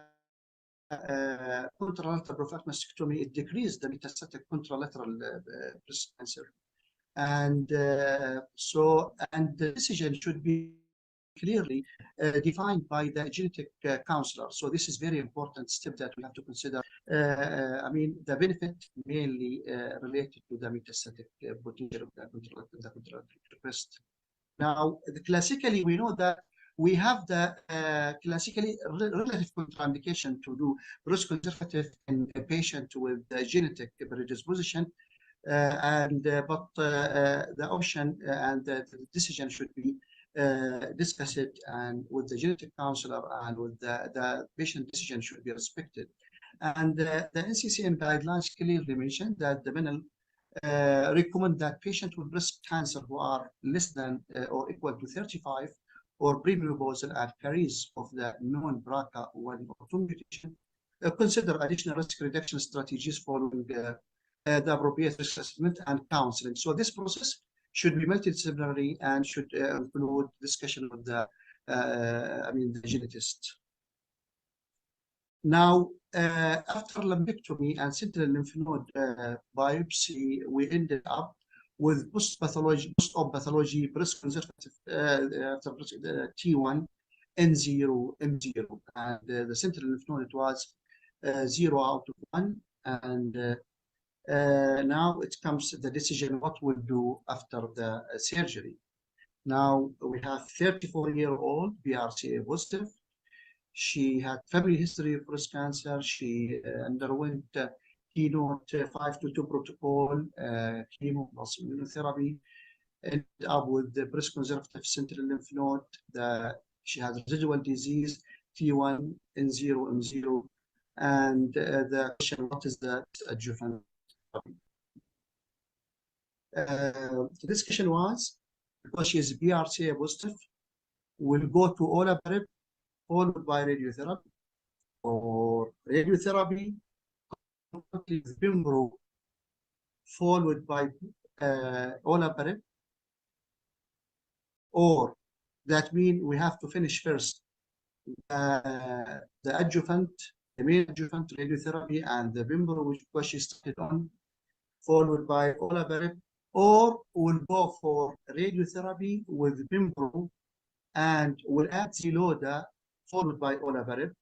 Speaker 3: contralateral prophylactic mastectomy, it decreased the metastatic contralateral breast cancer. And and the decision should be clearly defined by the genetic counselor. So this is very important step that we have to consider. The benefit mainly related to the metastatic potential of the contralateral breast. Now, classically, we know that we have the classically relative contraindication to do breast conservative in a patient with the genetic predisposition. But the option and the decision should be discussed and with the genetic counselor, and with the patient decision should be respected. And the NCCN guidelines clearly mention that the panel recommend that patients with breast cancer who are less than or equal to 35 or premenopausal and carries of the known BRCA1 or 2 mutation consider additional risk reduction strategies following the appropriate risk assessment and counseling. So this process should be multidisciplinary and should include discussion with the genetist. Now, after lumpectomy and sentinel lymph node biopsy, we ended up with post-op pathology, breast conservative T1, N0, M0, and the central lymph node, it was 0 out of 1, and now it comes to the decision what we'll do after the surgery. Now we have 34-year-old BRCA positive. She had family history of breast cancer. She underwent keynote 522 protocol, chemo plus immunotherapy, ended up with the breast conservative central lymph node. She has residual disease, T1, N0, M0, and the question, what is the adjuvant therapy? The discussion was, because she is BRCA positive, we'll go to olaparib followed by radiotherapy, or radiotherapy with Pembro followed by olaparib, or that means we have to finish first the adjuvant, the main adjuvant radiotherapy and the Pembro, which she started on, followed by olaparib, or we'll go for radiotherapy with Pembro and we'll add Ziloda followed by olaparib,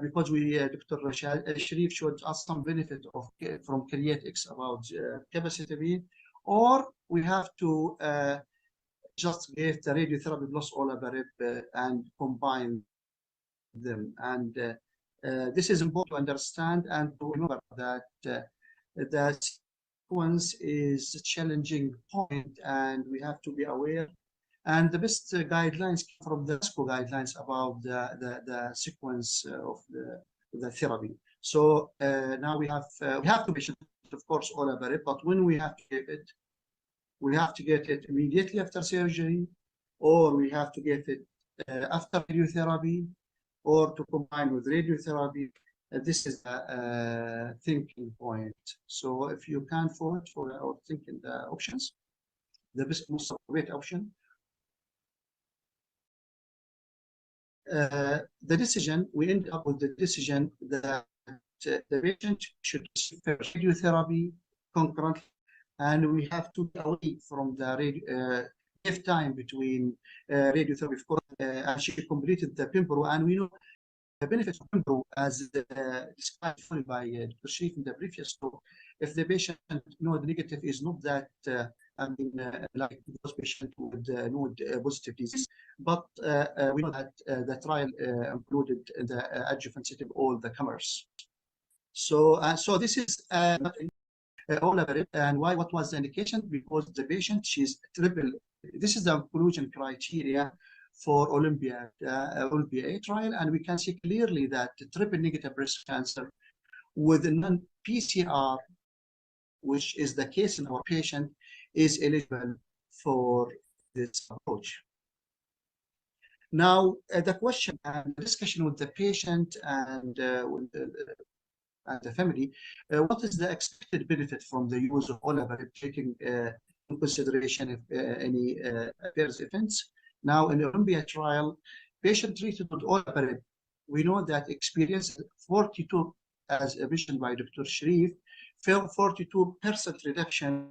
Speaker 3: because Dr. Sharif showed us some benefit from Creatix about capacity, or we have to just give the radiotherapy plus olaparib and combine them. And this is important to understand and to remember that that sequence is a challenging point, and we have to be aware. And the best guidelines from the ASCO guidelines about the sequence of the therapy. So now we have to patient, of course, olaparib, but when we have to give it, we have to get it immediately after surgery, or we have to get it after radiotherapy, or to combine with radiotherapy. This is a thinking point. So if you can vote for or think in the options, the best most appropriate option. The decision, we end up with the decision that the patient should receive radiotherapy concurrently, and we have to be away from the give time between radiotherapy, of course, and she completed the Pembro, and we know the benefits of Pembro as described fully by Dr. Sharif in the previous talk. If the patient node negative is not that, like those patients with node positive disease, but we know that the trial included the adjuvant setting all the comers. So this is olaparib, and why? What was the indication? Because the patient, she's triple. This is the inclusion criteria for Olympia A trial, and we can see clearly that triple negative breast cancer with non-PCR, which is the case in our patient, is eligible for this approach. Now, the question and discussion with the patient and the family, what is the expected benefit from the use of olaparib, taking in consideration if any adverse events? Now, in the Olympia trial, patient treated with olaparib, we know that experienced 42, as mentioned by Dr. Sharif, 42% reduction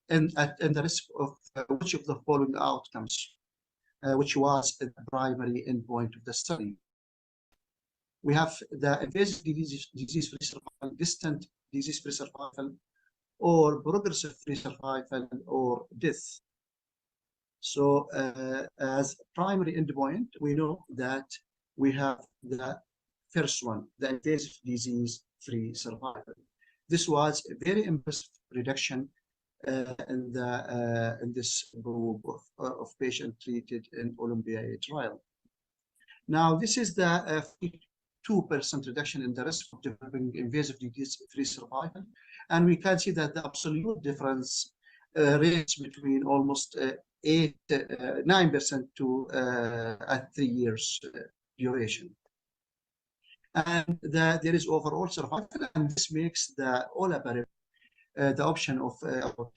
Speaker 3: in the risk of which of the following outcomes, which was the primary endpoint of the study. We have the invasive disease-free survival, distant disease-free survival, or progressive-free survival, or death. So as primary endpoint, we know that we have the first one, the invasive disease-free survival. This was a very impressive reduction in this group of patients treated in Olympia A trial. Now, this is the 2% reduction in the risk of developing invasive disease-free survival, and we can see that the absolute difference ranges between almost 9% to at 3 years duration. And there is overall survival, and this makes the olaparib, the option of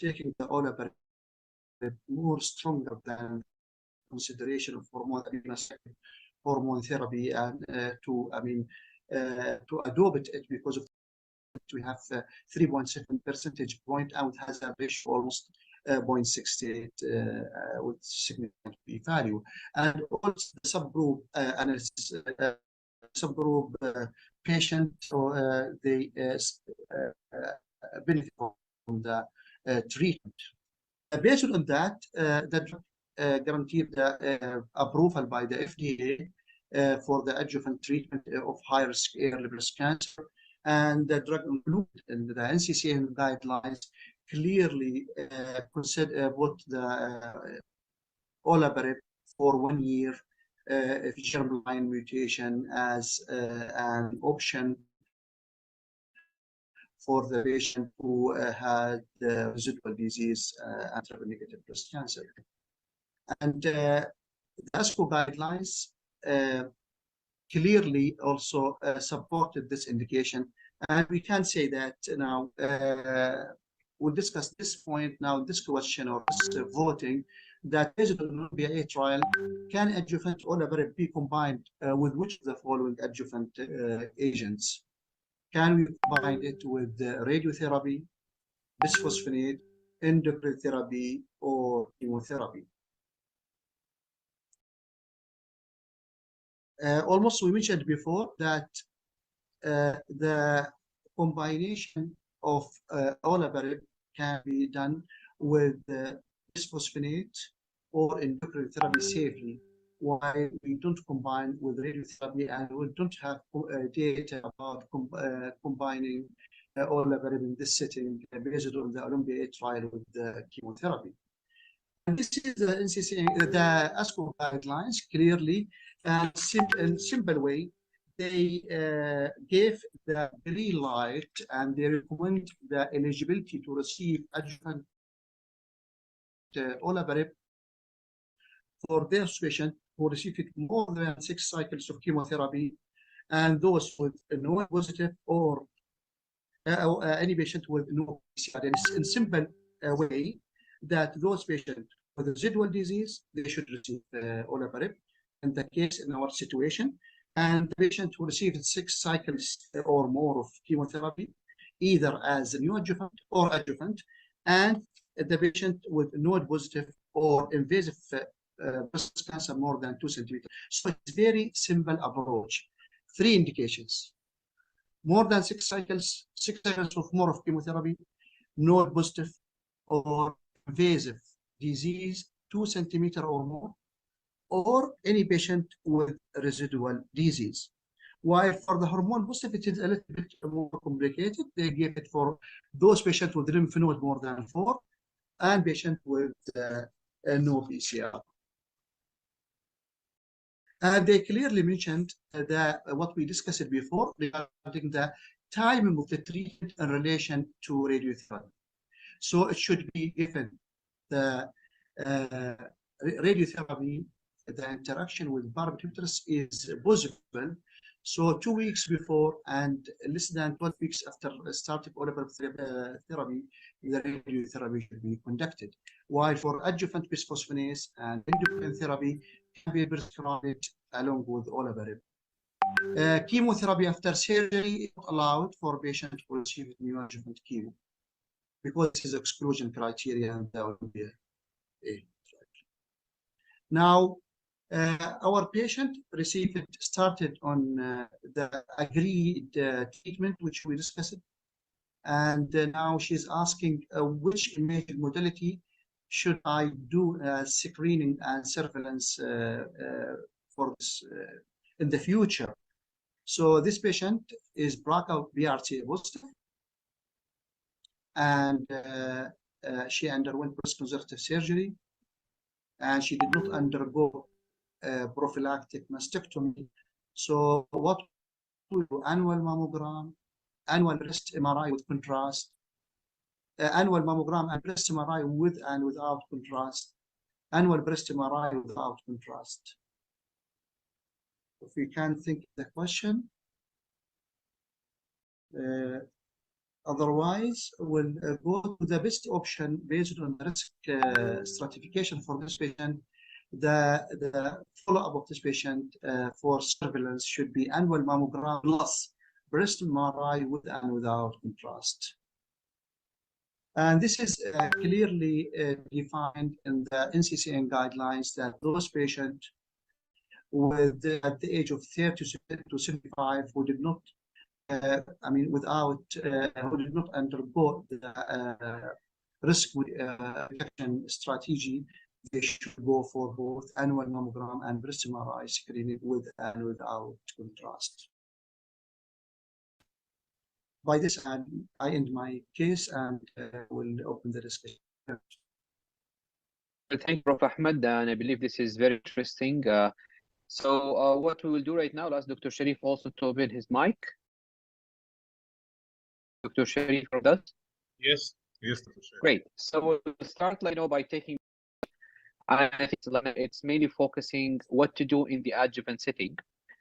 Speaker 3: taking the olaparib more stronger than consideration of hormone therapy, and to adopt it because of we have 3.7 percentage point, and it has a ratio almost 0.68 with significant p-value. And also the subgroup analysis, subgroup patient, or they benefit from the treatment. Based on that, that guaranteed the approval by the FDA for the adjuvant treatment of high-risk early breast cancer, and the drug included in the NCCN guidelines clearly put the olaparib for 1 year germline mutation as an option for the patient who had residual disease and triple-negative breast cancer. And the ASCO guidelines clearly also supported this indication. And we can say that now, we'll discuss this point now, this question or this voting, that based on the BIA trial, can adjuvant olaparib be combined with which of the following adjuvant agents? Can we combine it with radiotherapy, bisphosphonate, endocrine therapy, or chemotherapy? Almost we mentioned before that the combination of olaparib can be done with bisphosphonate or endocrine therapy safely, while we don't combine with radiotherapy, and we don't have data about combining olaparib in this setting based on the Olympia trial with the chemotherapy. And this is the NCCN, the ASCO guidelines clearly, in simple way, they gave the green light and they recommend the eligibility to receive adjuvant olaparib for those patients who received more than 6 cycles of chemotherapy, and those with no positive or any patient with no PCR. In simple way, that those patients with residual disease, they should receive olaparib in the case in our situation, and the patient who received 6 cycles or more of chemotherapy, either as a neoadjuvant or adjuvant, and the patient with node positive or invasive breast cancer more than 2 centimeters. So it's very simple approach. 3 indications: more than 6 cycles, 6 cycles of more of chemotherapy, node positive or invasive disease 2 centimeters or more, or any patient with residual disease. While for the hormone positive, it is a little bit more complicated. They give it for those patients with lymph node more than 4 and patients with no PCR. And they clearly mentioned that what we discussed before regarding the timing of the treatment in relation to radiotherapy. So it should be given the radiotherapy, the interaction with barbiturates is possible. So 2 weeks before and less than 12 weeks after starting olaparib therapy, the radiotherapy should be conducted. While for adjuvant bisphosphonate and endocrine therapy can be prescribed along with olaparib. Chemotherapy after surgery is allowed for patients who receive neoadjuvant chemo, because this is exclusion criteria in the Olympia. Now, our patient started on the agreed treatment, which we discussed, and now she's asking which imaging modality should I do screening and surveillance for this in the future. So this patient is BRCA BRCA positive, and she underwent breast-conservative surgery, and she did not undergo prophylactic mastectomy. So what we do: annual mammogram, annual breast MRI with contrast, annual mammogram and breast MRI with and without contrast, annual breast MRI without contrast. If we can think the question. Otherwise, we'll go to the best option based on the risk stratification for this patient. The follow-up of this patient for surveillance should be annual mammogram plus breast MRI with and without contrast. And this is clearly defined in the NCCN guidelines that those patients with at the age of 30 to 75 who did not, who did not undergo the risk reduction strategy, they should go for both annual mammogram and breast MRI screening with and without contrast. By this, I end my case and will open the discussion.
Speaker 1: Thank you, Prof. Ahmed, and I believe this is very interesting. So what we will do right now, I'll ask Dr. Sharif also to open his mic. Dr. Sharif, with us?
Speaker 2: Yes, Dr. Sharif.
Speaker 1: Great. So we'll start, by taking. I think it's mainly focusing what to do in the adjuvant setting,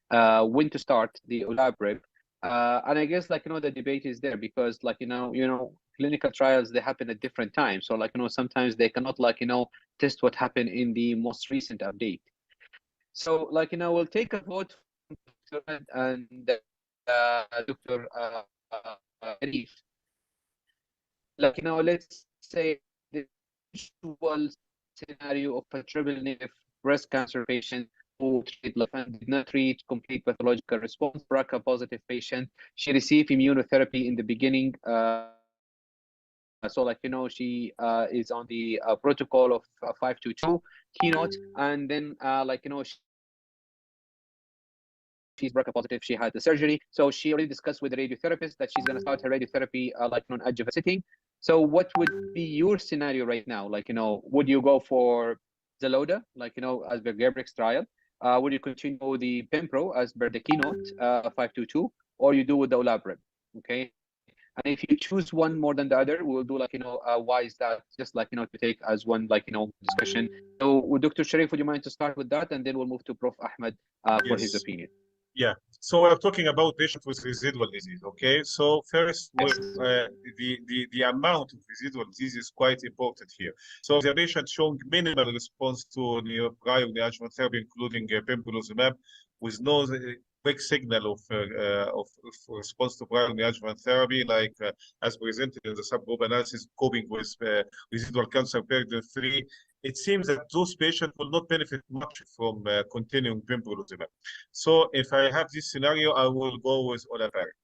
Speaker 1: when to start the olaparib, and I guess the debate is there because clinical trials, they happen at different times. So sometimes they cannot test what happened in the most recent update. So we'll take a vote and Dr. Arif. Let's say the usual scenario of a triple negative breast cancer patient who did not reach complete pathological response, BRCA positive patient. She received immunotherapy in the beginning. So she is on the protocol of 522 keynote, and then she's BRCA positive. She had the surgery, so she already discussed with the radiotherapist that she's going to start her radiotherapy non-adjuvant setting. So what would be your scenario right now? Would you go for Xeloda, as per Gabrix trial? Would you continue the Pembro as per the keynote 522, or you do with the olaparib? Okay. And if you choose one more than the other, we'll do why is that? Just to take as one discussion. So, Dr. Sharif, would you mind to start with that, and then we'll move to Prof. Ahmed for his opinion.
Speaker 2: Yeah. So we're talking about patients with residual disease. Okay. So first, the amount of residual disease is quite important here. So the patient showing minimal response to prior neoadjuvant therapy, including pembrolizumab, with no big signal of response to prior neoadjuvant therapy, as presented in the subgroup analysis, coping with residual cancer period 3. It seems that those patients will not benefit much from continuing pembrolizumab. So if I have this scenario, I will go with olaparib.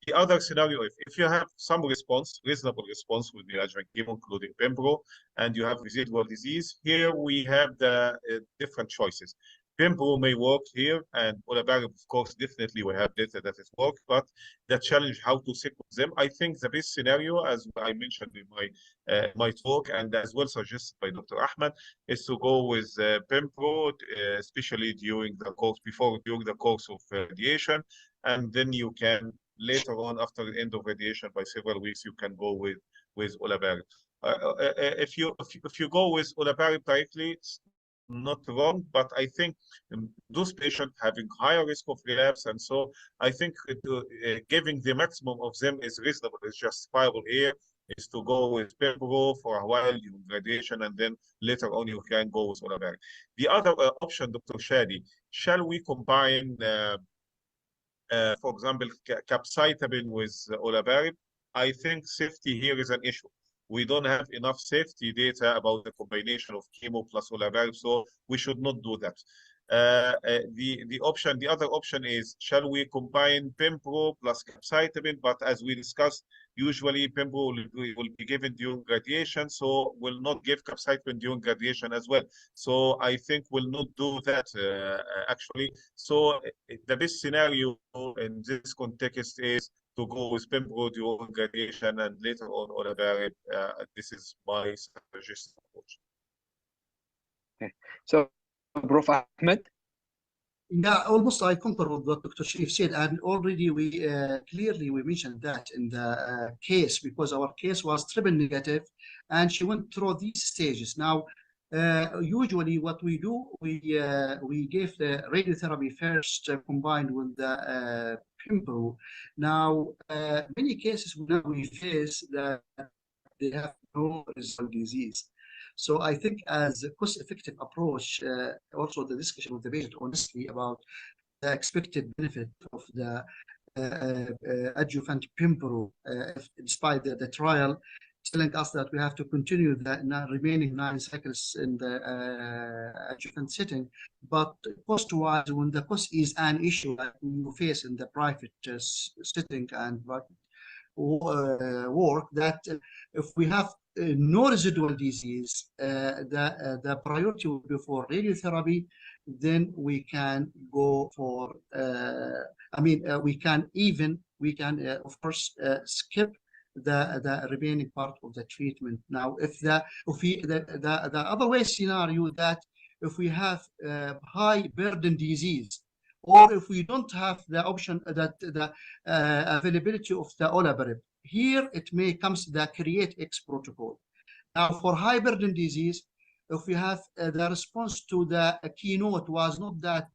Speaker 2: The other scenario, if you have some response, reasonable response with the adjuvant chemo, including pembro, and you have residual disease, here we have the different choices. Pembro may work here, and olaparib, of course, definitely we have data that it works, but the challenge how to sequence them. I think the best scenario, as I mentioned in my talk, and as well suggested by Dr. Ahmed, is to go with Pembro, especially during the course of radiation, and then you can later on, after the end of radiation by several weeks, you can go with olaparib. If you go with olaparib directly, it's not wrong, but I think those patients having higher risk of relapse, and so I think giving the maximum of them is reasonable. It's justifiable here is to go with Pembro for a while during radiation, and then later on you can go with olaparib. The other option, Dr. Shadi, shall we combine, for example, capecitabine with olaparib? I think safety here is an issue. We don't have enough safety data about the combination of chemo plus olaparib, so we should not do that. The other option is, shall we combine Pembro plus capecitabine? But as we discussed, usually Pembro will be given during radiation, so will not give capecitabine during radiation as well. So I think we'll not do that actually. So the best scenario in this context is to go with Pembro during radiation and later on olaparib. This is my suggested approach.
Speaker 1: Okay. So, Prof. Ahmed?
Speaker 3: Yeah, almost I concur with what Dr. Sharif said, and already we clearly we mentioned that in the case, because our case was triple negative, and she went through these stages. Now, usually what we do, we give the radiotherapy first combined with the Pembro. Now, many cases now we face that they have no residual disease. So I think as a cost-effective approach, also the discussion with the patient honestly about the expected benefit of the adjuvant Pembro, despite the trial, telling us that we have to continue the remaining 9 cycles in the adjuvant setting. But cost-wise, when the cost is an issue that you face in the private setting and work, that if we have no residual disease, the priority will be for radiotherapy. Then we can go for, we can of course skip the remaining part of the treatment. Now, the other way scenario, that if we have high burden disease, or if we don't have the option that the availability of the olaparib, here it may comes the CREATE-X protocol. Now, for high burden disease, if we have the response to the keynote was not that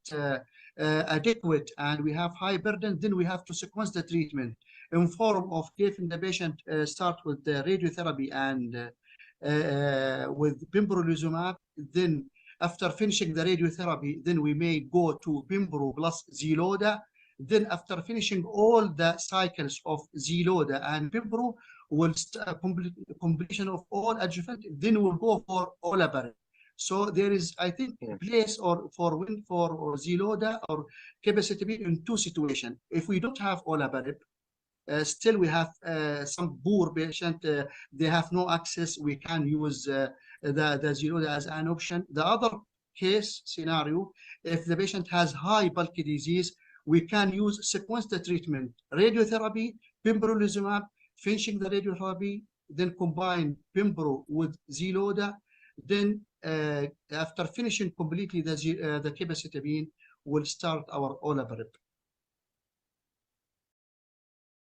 Speaker 3: adequate and we have high burden, then we have to sequence the treatment in form of giving the patient start with the radiotherapy and with pembrolizumab. Then after finishing the radiotherapy, then we may go to Pembro plus Xeloda. Then after finishing all the cycles of Xeloda and Pembro, will completion of all adjuvant, then we'll go for olaparib. So there is, I think, place or for Xeloda or capacity in 2 situations. If we don't have olaparib, still we have some poor patient, they have no access, we can use the Xeloda as an option. The other case scenario, if the patient has high bulky disease, we can use sequence the treatment, radiotherapy, pembrolizumab, finishing the radiotherapy, then combine Pembro with Xeloda. Then after finishing completely the capecitabine, we'll start our olaparib.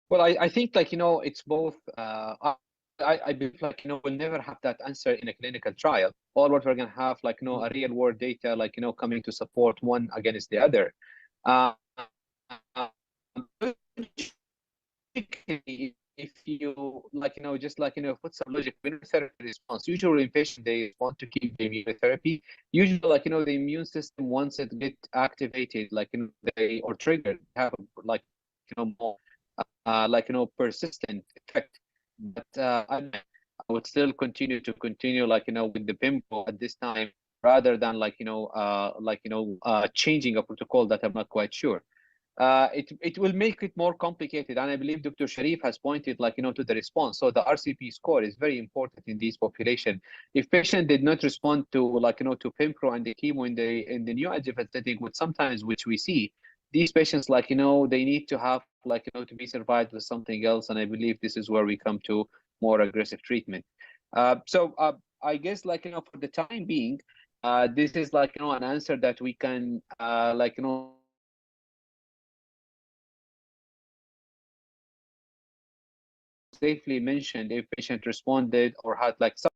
Speaker 1: Well, I think, like, it's both. I believe, like, we'll never have that answer in a clinical trial. All what we're going to have, like, a real world data, like, coming to support one against the other. If you, like, just like, put some logic, immunotherapy response, usually in patients, they want to keep the immunotherapy. Usually, like, the immune system, once it gets activated, like, they or triggered, have, like, more persistent effect. But I would still continue like, with the Pembro at this time, rather than, like, changing a protocol that I'm not quite sure. It will make it more complicated, and I believe Dr. Sharif has pointed, like, to the response. So the RCP score is very important in this population. If patient did not respond to, like, to Pembro and the chemo in the neoadjuvant setting, which we see, these patients, like, they need to have, like, to be survived with something else, and I believe this is where we come to more aggressive treatment. So I guess, like, for the time being, this is, like, an answer that we can, like, safely mentioned if patient responded or had, like, some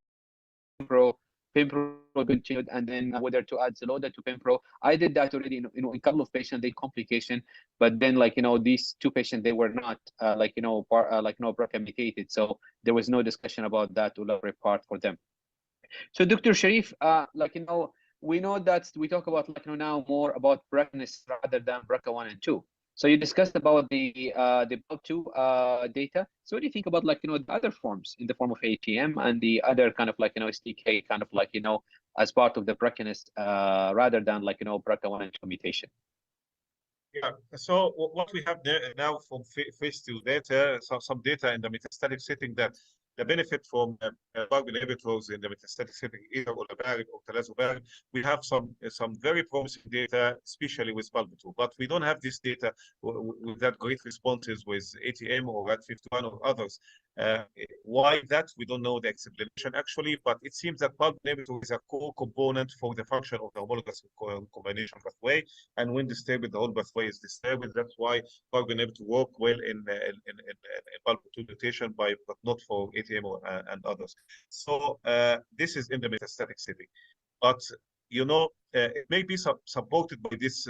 Speaker 1: Pembro continued, and then whether to add Xeloda to Pembro. I did that already in a couple of patients, they complication, but then, like, these 2 patients, they were not BRCA mutated, so there was no discussion about that olaparib part for them. So Dr. Sharif, like, we know that we talk about, like, now more about BRCA rather than BRCA1 and 2. So you discussed about the BRCA2 data. So what do you think about, like, the other forms in the form of ATM and the other kind of, like, STK kind of, like, as part of the BRCA rather than, like, BRCA1 and 2 mutation?
Speaker 2: Yeah, so what we have now from phase 2 data, some data in the metastatic setting, that the benefit from PARP inhibitors in the metastatic setting, either olaparib or talazoparib, we have some very promising data, especially with PALB2, but we don't have this data with that great responses with ATM or RAD51 or others. Why that? We don't know the explanation actually, but it seems that PARP inhibitor is a core component for the function of the homologous combination pathway, and when disturbed, the whole pathway is disturbed. That's why PARP inhibitor work well in PALB2 mutation, but not for ATM and others. So this is in the metastatic setting, but it may be supported by this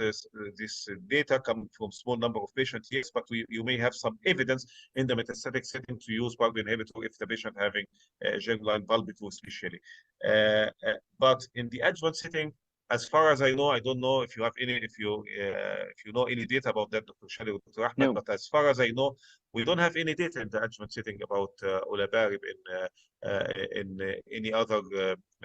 Speaker 2: data coming from small number of patients, yes, but you may have some evidence in the metastatic setting to use PARP inhibitor if the patient having germline PALB2 especially. But in the adjuvant setting, as far as I know, I don't know if you have any, if you know any data about that, Dr. Shadi or Dr. Ahmed,
Speaker 1: No.
Speaker 2: but as far as I know, we don't have any data in the adjuvant setting about olaparib in any other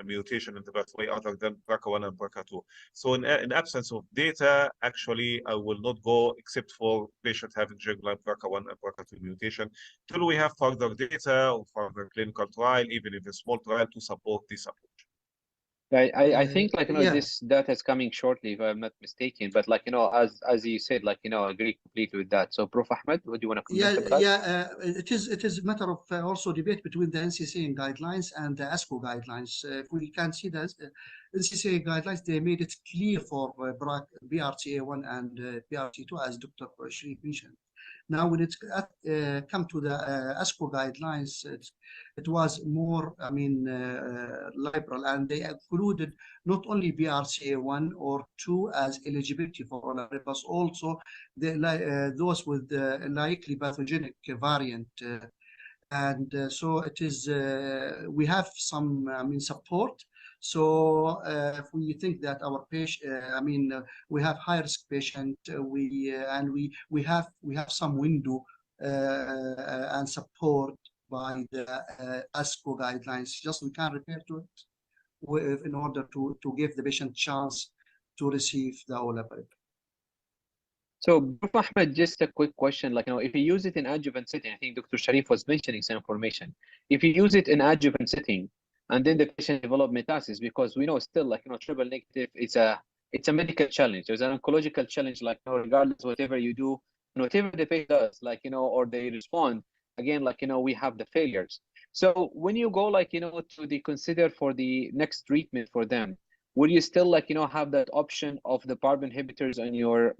Speaker 2: mutation in the pathway other than BRCA1 and BRCA2. So in absence of data, actually, I will not go except for patient having germline BRCA1 and BRCA2 mutation till we have further data or further clinical trial, even if a small trial, to support this approach.
Speaker 1: I think like
Speaker 3: Yeah.
Speaker 1: this data is coming shortly if I'm not mistaken, but like as you said, like I agree completely with that. So Prof Ahmed, what do you want to comment about?
Speaker 3: It is a matter of also debate between the NCCN guidelines and the ASCO guidelines. If we can see that NCCN guidelines, they made it clear for BRCA1 and BRCA2, as Dr. Sharif mentioned. Now, when it come to the ASCO guidelines, it was more, liberal, and they included not only BRCA1 or 2 as eligibility for olaparib, but also those with the likely pathogenic variant. So it is, we have some, support. So if we think that our patient, we have high risk patient, we have some window and support by the ASCO guidelines. Just we can refer to it in order to give the patient chance to receive the olaparib.
Speaker 1: So, Prof. Ahmed, just a quick question. Like, if you use it in adjuvant setting, I think Dr. Sharif was mentioning some information. If you use it in adjuvant setting, and then the patient develop metastasis, because we know still, like, triple negative, it's a medical challenge. There's an oncological challenge, like, regardless whatever you do, whatever the patient does, like, or they respond, again, like, we have the failures. So when you go, like, to the consider for the next treatment for them, would you still have that option of the PARP inhibitors on your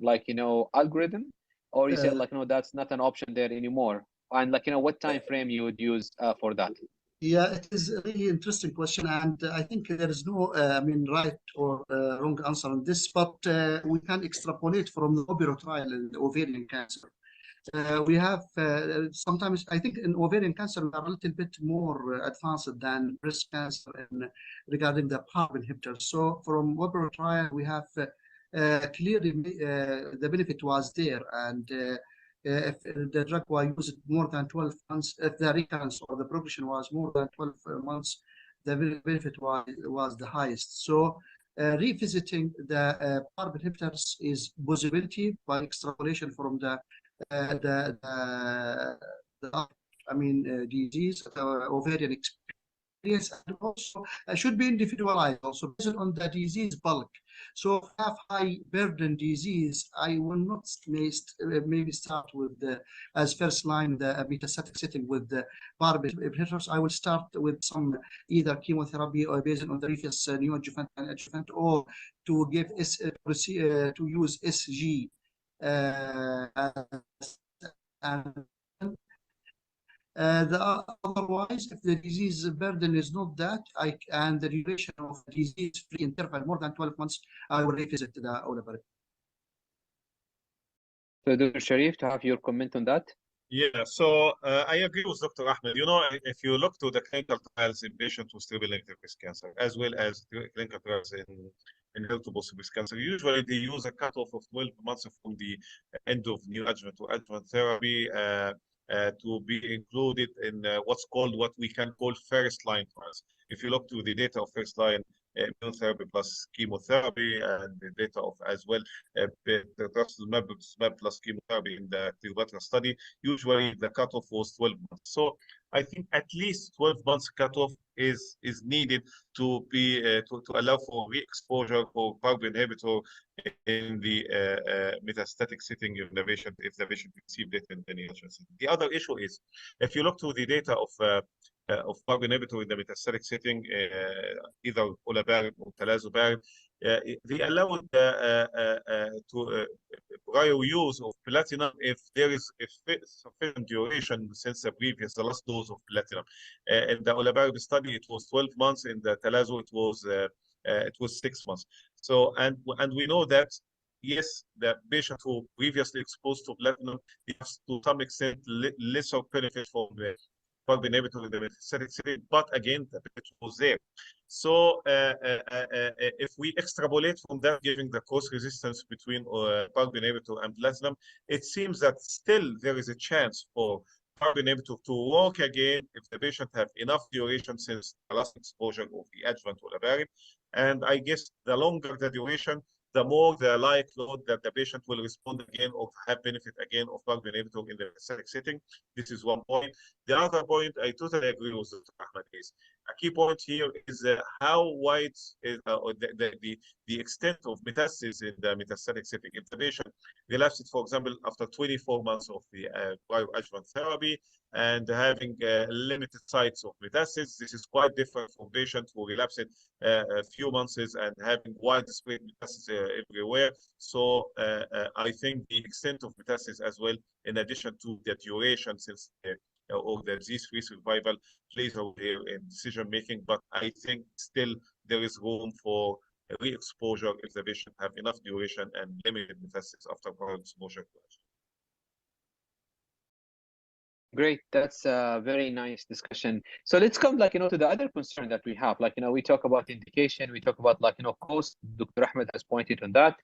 Speaker 1: algorithm, or you say like that's not an option there anymore? And what time frame you would use for that?
Speaker 3: Yeah, it is a really interesting question, and I think there is no, right or wrong answer on this, but we can extrapolate from the OBERO trial in ovarian cancer. We have sometimes, I think in ovarian cancer, we are a little bit more advanced than breast cancer regarding the PARP inhibitors. So from OBERO trial, we have clearly the benefit was there, and if the drug was used more than 12 months, if the recurrence or the progression was more than 12 months, the benefit was the highest. So revisiting the PARP inhibitors is possibility by extrapolation from the disease, ovarian experience, and also should be individualized also based on the disease bulk. So if I have high burden disease, I will not maybe start with as first line the metastatic setting with the PARP inhibitors. I will start with some either chemotherapy or based on the previous neoadjuvant and adjuvant, or to give to use SG. Otherwise, if the disease burden is not that, and the duration of the disease-free interval more than 12 months, I will revisit the olaparib.
Speaker 1: So, Dr. Sharif, to have your comment on that?
Speaker 2: Yeah, so I agree with Dr. Ahmed. If you look to the clinical trials in patients with triple negative breast cancer, as well as clinical trials in HER2-positive breast cancer, usually they use a cutoff of 12 months from the end of neoadjuvant to adjuvant therapy to be included in what we can call first line trials. If you look to the data of first line immunotherapy plus chemotherapy, and the data of as well trastuzumab plus chemotherapy in the Cleopatra study, usually the cutoff was 12 months. So I think at least 12 months cutoff is needed to be to allow for re-exposure for PARP inhibitor in the metastatic setting if the patient received it in the neoadjuvant setting. The other issue is, if you look to the data of PARP inhibitor in the metastatic setting, either olaparib or talazoparib, they allowed prior use of platinum if there is sufficient duration since the last dose of platinum. In the olaparib study, it was 12 months. In the talazo, it was 6 months. So and we know that yes, the patient who previously exposed to platinum has to some extent lesser benefit from PARP inhibitor in the metastatic setting, but again, the benefit was there. So if we extrapolate from that, giving the cross resistance between PARP inhibitor and platinum, it seems that still there is a chance for PARP inhibitor to work again if the patient have enough duration since the last exposure of the adjuvant olaparib. And I guess the longer the duration, the more the likelihood that the patient will respond again or have benefit again of PARP inhibitor in the metastatic setting. This is one point. The other point, I totally agree with Dr. Ahmed, is a key point here is how wide is the extent of metastasis in the metastatic setting. If the patient relapsed, for example, after 24 months of the prior adjuvant therapy and having limited sites of metastasis, this is quite different from patients who relapsed a few months and having widespread metastasis everywhere. So I think the extent of metastasis as well, in addition to the duration since or the disease-free survival, plays a role here in decision making. But I think still there is room for re-exposure if the patient have enough duration and limited metastasis after prior exposure.
Speaker 1: Great, that's a very nice discussion. So let's come to the other concern that we have. We talk about indication, we talk about cost. Dr. Ahmed has pointed on that.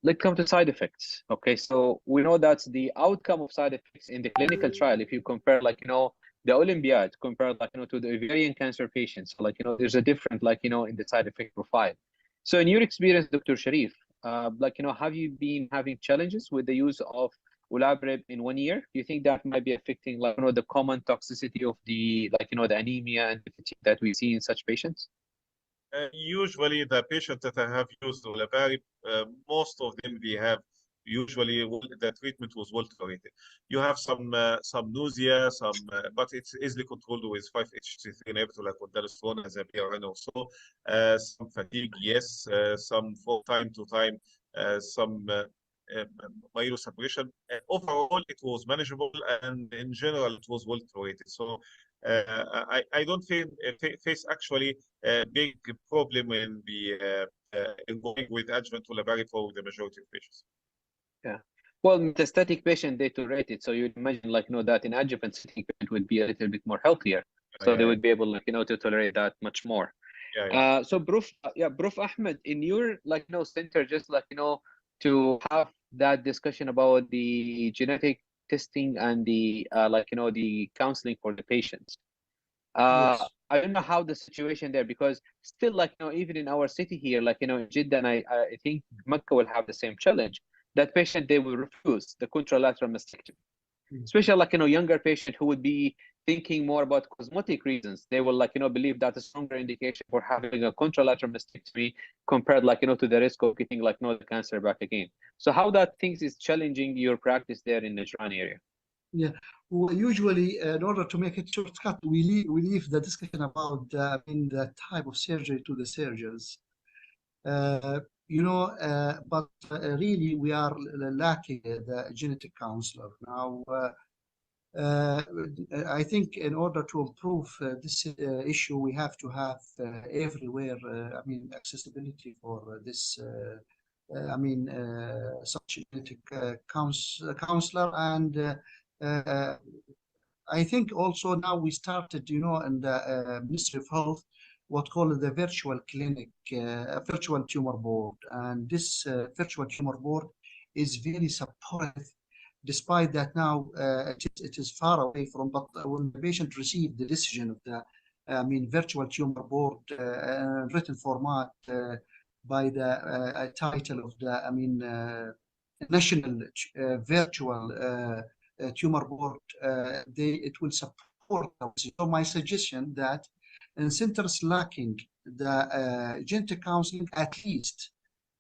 Speaker 1: Let's come to side effects. Okay, so we know that's the outcome of side effects in the clinical trial. If you compare the Olympiad compared to the ovarian cancer patients, there's a difference in the side effect profile. So in your experience, Dr. Sharif, have you been having challenges with the use of olaparib in 1 year? Do you think that might be affecting the common toxicity of the the anemia and the fatigue that we see in such patients?
Speaker 2: Usually the patients that I have used olaparib, most of them they have usually the treatment was well tolerated. You have some nausea, but it's easily controlled with 5-HT3 inhibitor like ondansetron as a PRN or so. Some fatigue, yes. Some from time to time, some myelosuppression. Overall, it was manageable, and in general, it was well tolerated. So I don't face actually a big problem in going with adjuvant olaparib for the majority of patients.
Speaker 1: Yeah. Well, metastatic patient, they tolerate it. So you'd imagine that in adjuvant setting, it would be a little bit more healthier. So they would be able to tolerate that much more. So Prof Ahmed, in your center, just to have that discussion about the genetic testing and the the counseling for the patients.
Speaker 3: Yes.
Speaker 1: I don't know how the situation there, because still even in our city here, in Jeddah, and I think Mecca will have the same challenge. That patient, they will refuse the contralateral mastectomy, especially younger patient who would be thinking more about cosmetic reasons. They will believe that a stronger indication for having a contralateral mastectomy compared to the risk of getting the cancer back again. So how that things is challenging your practice there in the Najran area?
Speaker 3: Yeah, well, usually in order to make it shortcut, we leave the discussion about the type of surgery to the surgeons. But really we are lacking the genetic counselor. Now, I think in order to improve this issue, we have to have everywhere, accessibility for this, such genetic counselor. And I think also now we started, in the Ministry of Health, what called the virtual clinic, virtual tumor board. And this virtual tumor board is very supportive, despite that now it is far away from, but when the patient received the decision of the virtual tumor board written format by the title of the National Virtual Tumor Board, it will support. So my suggestion that in centers lacking the genetic counseling, at least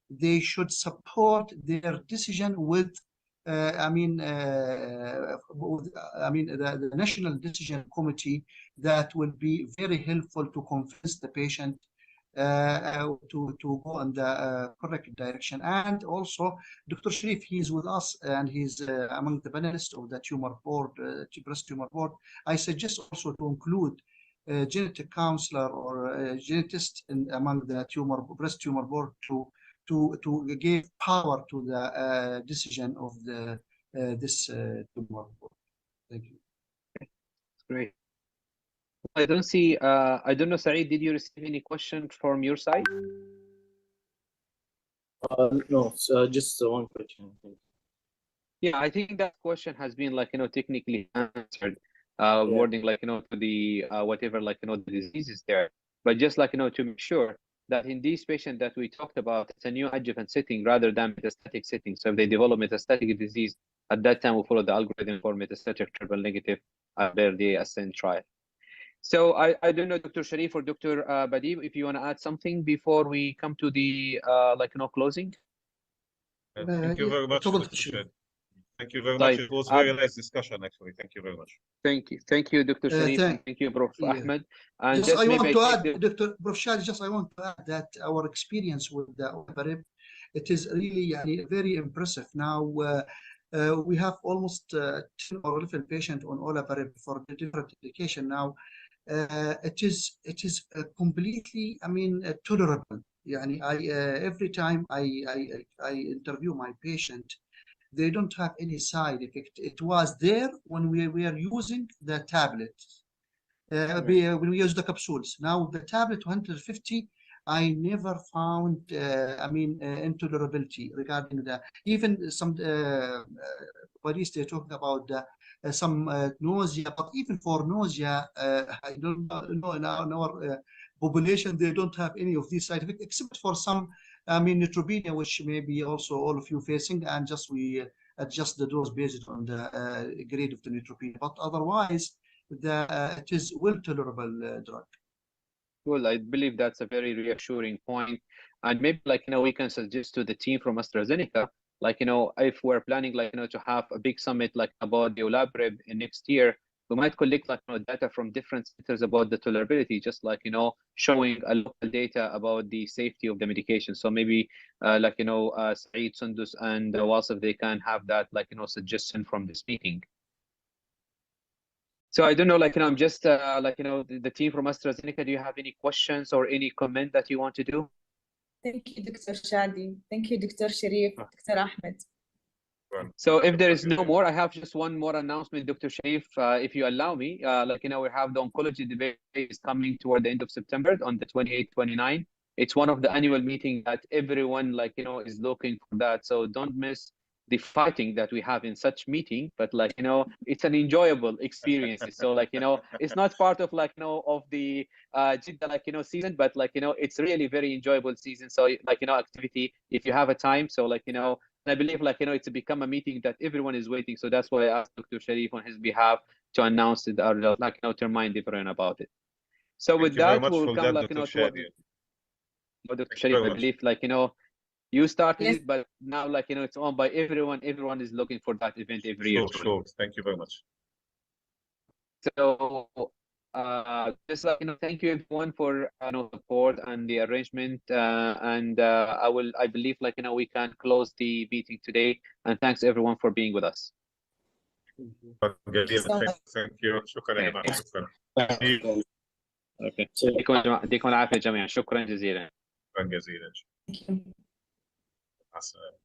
Speaker 3: they should support their decision with the National Decision Committee, that will be very helpful to convince the patient to go in the correct direction. And also, Dr. Sharif, he's with us, and he's among the panelists of the tumor board, breast tumor board. I suggest also to include genetic counselor or genetist among the breast tumor board to give power to the decision of this tumor board. Thank you.
Speaker 1: Great. I don't see. I don't know, Saeed. Did you receive any question from your side?
Speaker 4: No, just one question.
Speaker 1: Yeah, I think that question has been technically answered. Wording to the whatever the disease is there, but just to make sure that in these patients that we talked about, it's a new adjuvant setting rather than metastatic setting. So if they develop metastatic disease, at that time we follow the algorithm for metastatic triple negative under the ASCEND trial. So I don't know, Dr. Sharif or Dr. Badib, if you want to add something before we come to the closing.
Speaker 2: Thank you very much, Dr. Sharif. Thank you very much.
Speaker 1: طيب.
Speaker 2: It was very nice discussion, actually. Thank you very much.
Speaker 1: Thank you, Dr. Sharif. Thank you, Prof. Ahmed. And
Speaker 3: just I want to add, Dr. Prof. Shadi, just I want to add that our experience with the olaparib, it is really very impressive. Now we have almost 10 or 11 patients on olaparib for the different indication. Now it is completely, tolerable. Every time I interview my patient, they don't have any side effect. It was there when we were using the tablet, when we use the capsules. Now the tablet 150, I never found, intolerability regarding the, even some police, they're talking about some nausea, but even for nausea, I don't know in our population, they don't have any of these side effects, except for some, neutropenia, which may be also all of you facing, and just we adjust the dose based on the grade of the neutropenia. But otherwise, it is well tolerable drug.
Speaker 1: Well, I believe that's a very reassuring point. And maybe we can suggest to the team from AstraZeneca, if we're planning to have a big summit about the olaparib next year, we might collect data from different centers about the tolerability, just showing a local data about the safety of the medication. So maybe Saeed, Sundus, and Wasif, they can have that suggestion from this meeting. So I don't know, I'm just the team from AstraZeneca, do you have any questions or any comment that you want to do?
Speaker 5: Thank you, Dr. Shadi. Thank you, Dr. Sharif, Dr. Ahmed.
Speaker 1: So if there is no more, I have just one more announcement, Dr. Sharif, if you allow me. We have the oncology debate is coming toward the end of September on the 28th, 29th. It's one of the annual meetings that everyone is looking for that. So don't miss the fighting that we have in such meeting, but it's an enjoyable experience. So it's not part of of the Jeddah season, but it's really very enjoyable season. So activity if you have a time. So I believe it's become a meeting that everyone is waiting. So that's why I asked Dr. Sharif on his behalf to announce it or to remind everyone about it. So with that, we'll come
Speaker 2: Dr.
Speaker 1: Sharif, I believe you started it, but now it's owned by everyone. Everyone is looking for that event every year.
Speaker 2: Sure. Thank you very much.
Speaker 1: So just thank you everyone for support and the arrangement, and I believe we can close the meeting today, and thanks everyone for being with us.
Speaker 2: Thank you. شكرا يا جماعه. شكرا.
Speaker 1: اوكي. يعطيكم العافيه جميعا. شكرا جزيلا.
Speaker 2: شكرا جزيلا.
Speaker 5: Thank you.
Speaker 2: مع السلامه.